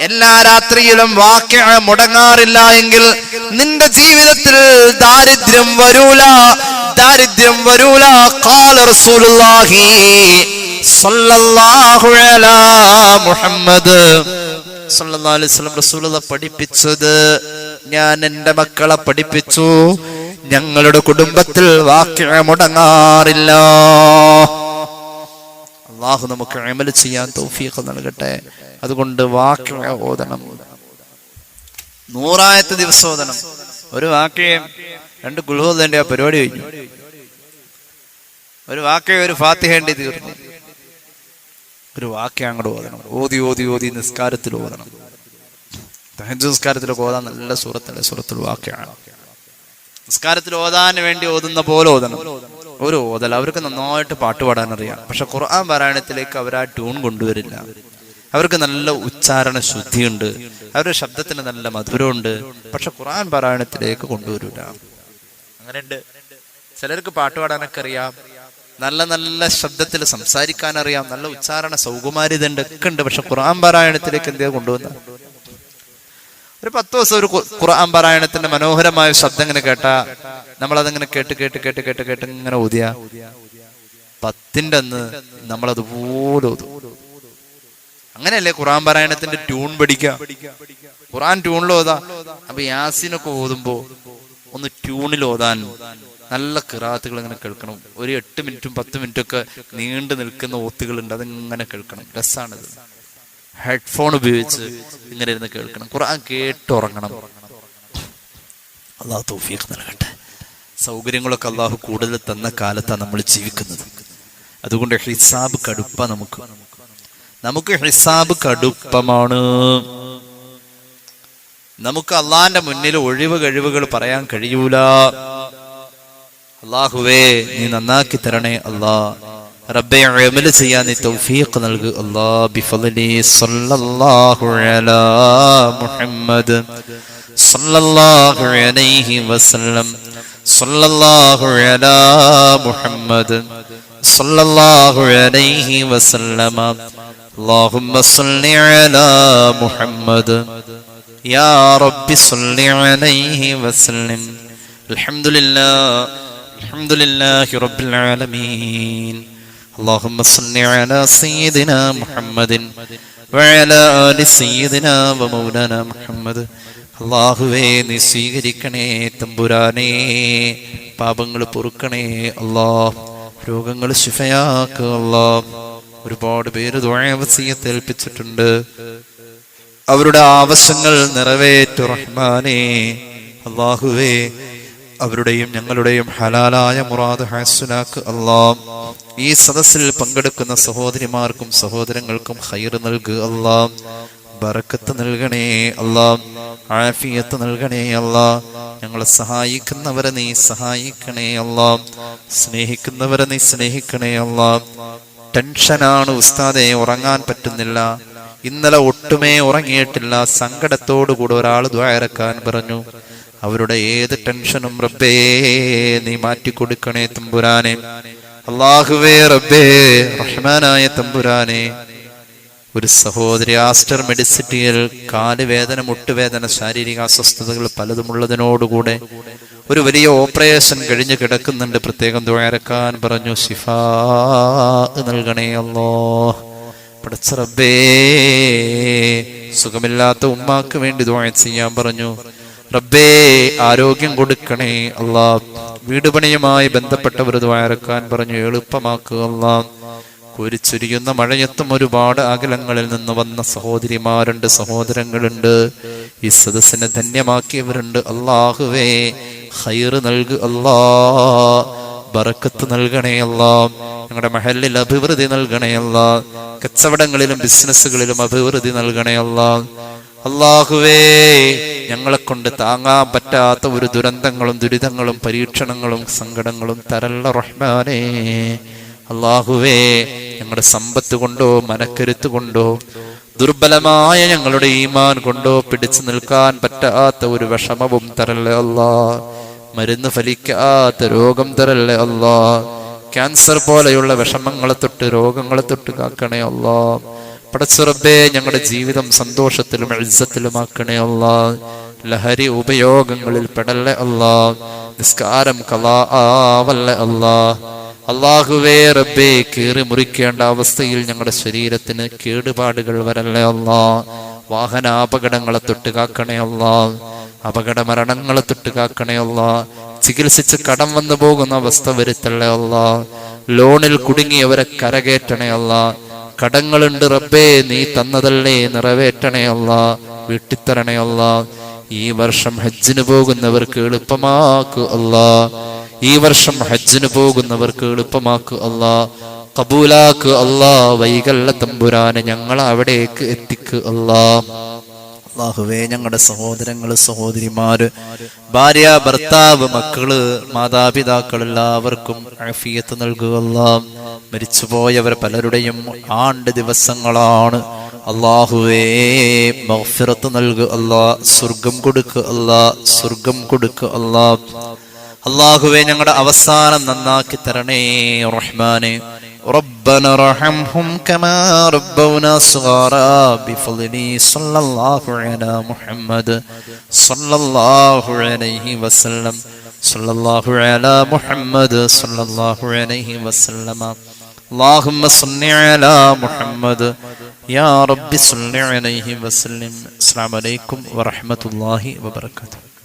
A: എല്ലാ രാത്രിയിലും വാഖിഅ മുടങ്ങാറില്ല എങ്കിൽ നിന്റെ ജീവിതത്തിൽ ദാരിദ്ര്യം വരൂല, ദാരിദ്ര്യം വരൂല. ഖാല റസൂലുള്ളാഹി സ്വല്ലല്ലാഹു അലാ മുഹമ്മദ് സല്ലല്ലാഹു അലൈഹി വസല്ലം റസൂലുള്ളാഹി പഠിപ്പിച്ചത് ഞാൻ എൻ്റെ മക്കളെ പഠിപ്പിച്ചു. ഞങ്ങളുടെ കുടുംബത്തിൽ വാഖിഅ മുടങ്ങാറില്ല. അല്ലാഹു നമുക്ക് അമൽ ചെയ്യാൻ തൗഫീഖ് നൽകട്ടെ. അതുകൊണ്ട് വാഖിഅ ഓതണം, 100 ദിവസം ഓതണം. ഒരു വാഖിഅയും 2 ഖുൽ ഹുവല്ലാഹിന്റെ ആ പരിപാടി കഴിഞ്ഞു. ഒരു വാഖിഅ ഒരു ഫാത്തിഹേണ്ടി തീർന്നു. ഒരു വാഖിഅ അങ്ങോട്ട് ഓതണം. ഓതി ഓതി ഓതി നിസ്കാരത്തിൽ ഓതണം. തഹജ്ജുദ് നിസ്കാരത്തിലൊക്കെ ഓതാൻ നല്ല സൂറത്തല്ലേ സൂറത്തുൽ വാഖിഅ. നിസ്കാരത്തിൽ ഓതാൻ വേണ്ടി ഓതുന്ന പോലെ ഓതണം. ഒരു ഓതൽ. അവർക്ക് നന്നായിട്ട് പാട്ട് പാടാൻ അറിയാം, പക്ഷെ ഖുർആൻ പാരായണത്തിലേക്ക് അവർ ആ ട്യൂൺ കൊണ്ടുവരില്ല. അവർക്ക് നല്ല ഉച്ചാരണ ശുദ്ധിയുണ്ട്, അവരുടെ ശബ്ദത്തിന് നല്ല മധുരമുണ്ട്, പക്ഷെ ഖുർആൻ പാരായണത്തിലേക്ക് കൊണ്ടുവരില്ല. അങ്ങനെയുണ്ട്. ചിലർക്ക് പാട്ട് പാടാനൊക്കെ അറിയാം, നല്ല നല്ല ശബ്ദത്തിൽ സംസാരിക്കാൻ അറിയാം, നല്ല ഉച്ചാരണ സൗകുമാര്യത ഒക്കെ ഉണ്ട്, പക്ഷെ ഖുർആൻ പാരായണത്തിലേക്ക് എന്തിനാ കൊണ്ടുവന്ന? ഒരു 10 ദിവസം ഒരു ഖുർആൻ പാരായണത്തിന്റെ മനോഹരമായ ശബ്ദം ഇങ്ങനെ കേട്ടാ നമ്മളതിങ്ങനെ കേട്ട് കേട്ട് കേട്ട് കേട്ട് കേട്ട് ഇങ്ങനെ ഓതിയ 10ന്റെ അന്ന് നമ്മളതുപോലെ ഓതും. അങ്ങനെയല്ലേ ഖുർആൻ പാരായണത്തിന്റെ ട്യൂൺ പഠിക്കുക. ഖുർആൻ ട്യൂണിൽ ഓതാ. അപ്പൊ യാസീനൊക്കെ ഓതുമ്പോ ഒന്ന് ട്യൂണിൽ ഓതാൻ നല്ല ഖിറാത്തുകൾ ഇങ്ങനെ കേൾക്കണം. ഒരു 8 മിനിറ്റും 10 മിനിറ്റും ഒക്കെ നീണ്ടു നിൽക്കുന്ന ഓത്തുകളുണ്ട്, അതിങ്ങനെ കേൾക്കണം. രസാണിത്. ഹെഡ്ഫോൺ ഉപയോഗിച്ച് ഇങ്ങനെ ഇരുന്ന് കേൾക്കണം. ഖുർആൻ കേട്ടുറങ്ങണം. അല്ലാഹു തൗഫീഖ് നൽകട്ടെ. സൗകര്യങ്ങളൊക്കെ അല്ലാഹു കൂടുതൽ തന്ന കാലത്താണ് നമ്മൾ ജീവിക്കുന്നത്. അതുകൊണ്ട് ഹിസാബ് കടുപ്പ. നമുക്ക് ഹിസാബ് കടുപ്പമാണ്. നമുക്ക് അള്ളാന്റെ മുന്നിൽ ഒഴിവ് കഴിവുകൾ പറയാൻ കഴിയൂല. അല്ലാഹുവേ നീ നന്നാക്കി തരണേ അല്ലാ. റബ്ബേ അമൽ ചെയ്യാൻ നീ തൗഫീഖ് നൽകു അല്ലാ. ബിഫളലി സല്ലല്ലാഹു അലാ മുഹമ്മദ് സല്ലല്ലാഹു അലൈഹി വസല്ലം സല്ലല്ലാഹു അലാ മുഹമ്മദ് സല്ലല്ലാഹു അലൈഹി വസല്ലം. اللهم صل على محمد يا رب صل عليه وسلم. الحمد لله رب العالمين. اللهم صل على سيدنا محمد وعلى آل سيدنا ومولانا محمد. അല്ലാഹുവേ നീ സ്വീകരിക്കണേ തമ്പുരാനേ. പാപങ്ങൾ പൊറുക്കണേ അല്ലാഹ്. രോഗങ്ങൾ ശിഫയാക്കുക അല്ലാഹ്. ഒരുപാട് പേര് ദുആ വസിയത്ത് ഏൽപ്പിച്ചിട്ടുണ്ട്. അവരുടെ ആവശ്യങ്ങൾ നിറവേറ്റു റഹ്മാനേ. അല്ലാഹുവേ അവരുടെയും ഞങ്ങളുടെയും ഹലാലായ മുറാദ് ഹസനാക്ക് അല്ലാഹ്. ഈ സദസ്സിൽ പങ്കെടുക്കുന്ന സഹോദരിമാർക്കും സഹോദരങ്ങൾക്കും ഖൈർ നൽകുക അല്ലാഹ്. ബറക്കത്ത് നൽകണേ അല്ലാഹ്. ആഫിയത്ത് നൽകണേ അല്ലാഹ്. ഞങ്ങളെ സഹായിക്കുന്നവരെ നീ സഹായിക്കണേ അല്ലാഹ്. സ്നേഹിക്കുന്നവരെ നീ സ്നേഹിക്കണേ അല്ലാഹ്. ടെൻഷനാണ് ഉസ്താദെ, ഉറങ്ങാൻ പറ്റുന്നില്ല. ഇന്നലെ ഒട്ടുമേ ഉറങ്ങിയിട്ടില്ല. സങ്കടത്തോടു കൂടെ ഒരാൾ ദുആ ഇറക്കാൻ പറഞ്ഞു. അവരുടെ ഏത് ടെൻഷനും റബ്ബേ നീ മാറ്റിക്കൊടുക്കണേ തമ്പുരാനെ. അല്ലാഹുവേ റബ്ബേ റഹ്മാനായ തമ്പുരാനെ. ഒരു സഹോദരി ആസ്റ്റർ മെഡിസിറ്റിയിൽ കാലുവേദന, മുട്ടുവേദന, ശാരീരിക അസ്വസ്ഥതകൾ പലതുമുള്ളതിനോടുകൂടെ ഒരു വലിയ ഓപ്പറേഷൻ കഴിഞ്ഞ് കിടക്കുന്നുണ്ട്, പ്രത്യേകം ദുആരക്കാൻ പറഞ്ഞു. ശിഫാ നൽകണേ അല്ലാഹ്. പടച്ച റബ്ബേ, സുഖമില്ലാത്ത ഉമ്മാക്ക് വേണ്ടി ദുആ ചെയ്യാൻ പറഞ്ഞു. റബ്ബേ, ആരോഗ്യം കൊടുക്കണേ അല്ലാഹ്. വീട് പണിയുമായി ബന്ധപ്പെട്ടവർ ദുആരക്കാൻ പറഞ്ഞു, എളുപ്പമാക്കുക അല്ലാഹ്. കോരിച്ചൊരിയുന്ന മഴയത്തും ഒരുപാട് അകലങ്ങളിൽ നിന്ന് വന്ന സഹോദരിമാരുണ്ട്, സഹോദരങ്ങളുണ്ട്. ഈ സദസ്സിനെ ധന്യമാക്കിയവരുണ്ട്. അല്ലാഹുവേ, ഖൈർ നൽകു അല്ലാഹ്, ബറക്കത്ത് നൽകണേ അല്ലാഹ്. ഞങ്ങളുടെ മഹല്ലിൽ അഭിവൃദ്ധി നൽകണേ അല്ലാഹ്. കച്ചവടങ്ങളിലും ബിസിനസ്സുകളിലും അഭിവൃദ്ധി നൽകണേ അല്ലാഹ്. അല്ലാഹുവേ, ഞങ്ങളെ കൊണ്ട് താങ്ങാൻ പറ്റാത്ത ഒരു ദുരന്തങ്ങളും ദുരിതങ്ങളും പരീക്ഷണങ്ങളും സങ്കടങ്ങളും തരല്ല റഹ്മാനേ. അല്ലാഹുവേ, ഞങ്ങളുടെ സമ്പത്ത് കൊണ്ടോ മനക്കരുത്ത് കൊണ്ടോ ദുർബലമായ ഞങ്ങളുടെ ഈമാൻ കൊണ്ടോ പിടിച്ചു നിൽക്കാൻ പറ്റാത്ത ഒരു വിഷമവും തരല്ലേ അല്ലാഹ്. മരുന്ന് ഫലിക്കാത്ത രോഗം തരല്ലേ അല്ലാഹ്. ക്യാൻസർ പോലെയുള്ള വിഷമങ്ങളെ തൊട്ട് രോഗങ്ങളെ തൊട്ട് കാക്കണേ അല്ലാഹ്. പടച്ച റബ്ബേ, ഞങ്ങളുടെ ജീവിതം സന്തോഷത്തിലും ഇസ്സത്തിലുമാക്കണേ അല്ലാഹ്. ലഹരി ഉപയോഗങ്ങളിൽ പെടല്ലേ അല്ലാഹ്. നിസ്കാരം ഖളാ ആവല്ലേ അല്ലാഹ്. അല്ലാഹുവേ റബ്ബേ, കീറി മുറിക്കേണ്ട അവസ്ഥയിൽ ഞങ്ങളുടെ ശരീരത്തിന് കേടുപാടുകൾ വരല്ലേ അല്ലാഹ്. വാഹനാപകടങ്ങളെ തൊട്ട് കാക്കണേ അല്ലാഹ്. അപകട മരണങ്ങളെ തൊട്ട് കാക്കണേ അല്ലാഹ്. ചികിത്സിച്ച് കടം വന്നു പോകുന്ന അവസ്ഥ വരുത്തല്ലേ അല്ലാഹ്. ലോണിൽ കുടുങ്ങിയവരെ കരകയറ്റണേ അല്ലാഹ്. കടങ്ങളുണ്ട് റബ്ബേ, നീ തന്നതല്ലേ, നിറവേറ്റണേ അല്ലാഹ്, വീട്ടിത്തരണേ അല്ലാഹ്. ഈ വർഷം ഹജ്ജിന് പോകുന്നവർക്ക് എളുപ്പമാക്കു അല്ലാഹ്. ഈ വർഷം ഹജ്ജിന് പോകുന്നവർക്ക് എളുപ്പമാക്കു അല്ലാഹ്. കബൂലാക്ക് അല്ലാഹ്. വൈകല്ല തമ്പുരാനെ ഞങ്ങളെ അവിടേക്ക് എത്തിക്ക് അല്ലാഹ്. അല്ലാഹുവേ, ഞങ്ങളുടെ സഹോദരങ്ങള് സഹോദരിമാര്, ഭാര്യ ഭർത്താവ് മക്കള് മാതാപിതാക്കൾ എല്ലാവർക്കും ആഫിയത്ത് നൽകുക അല്ലാഹ്. മരിച്ചുപോയവർ പലരുടെയും ആണ്ട് ദിവസങ്ങളാണ്. അല്ലാഹുവേ, മഗ്ഫിറത്ത് നൽകുക അല്ലാഹ്. സ്വർഗം കൊടുക്കുക അല്ലാഹ്. സ്വർഗം കൊടുക്കുക അല്ലാഹ്. അല്ലാഹുവേ, ഞങ്ങളുടെ അവസാനം നന്നാക്കി തരണേ റഹ്മാനെ. ربنا ارحمهم كما ربونا صغارا بفضل صلى الله على محمد صلى الله عليه وسلم صلى الله على محمد صلى الله عليه وسلم اللهم صل على محمد يا رب صل عليه وسلم. السلام عليكم ورحمة الله وبركاته.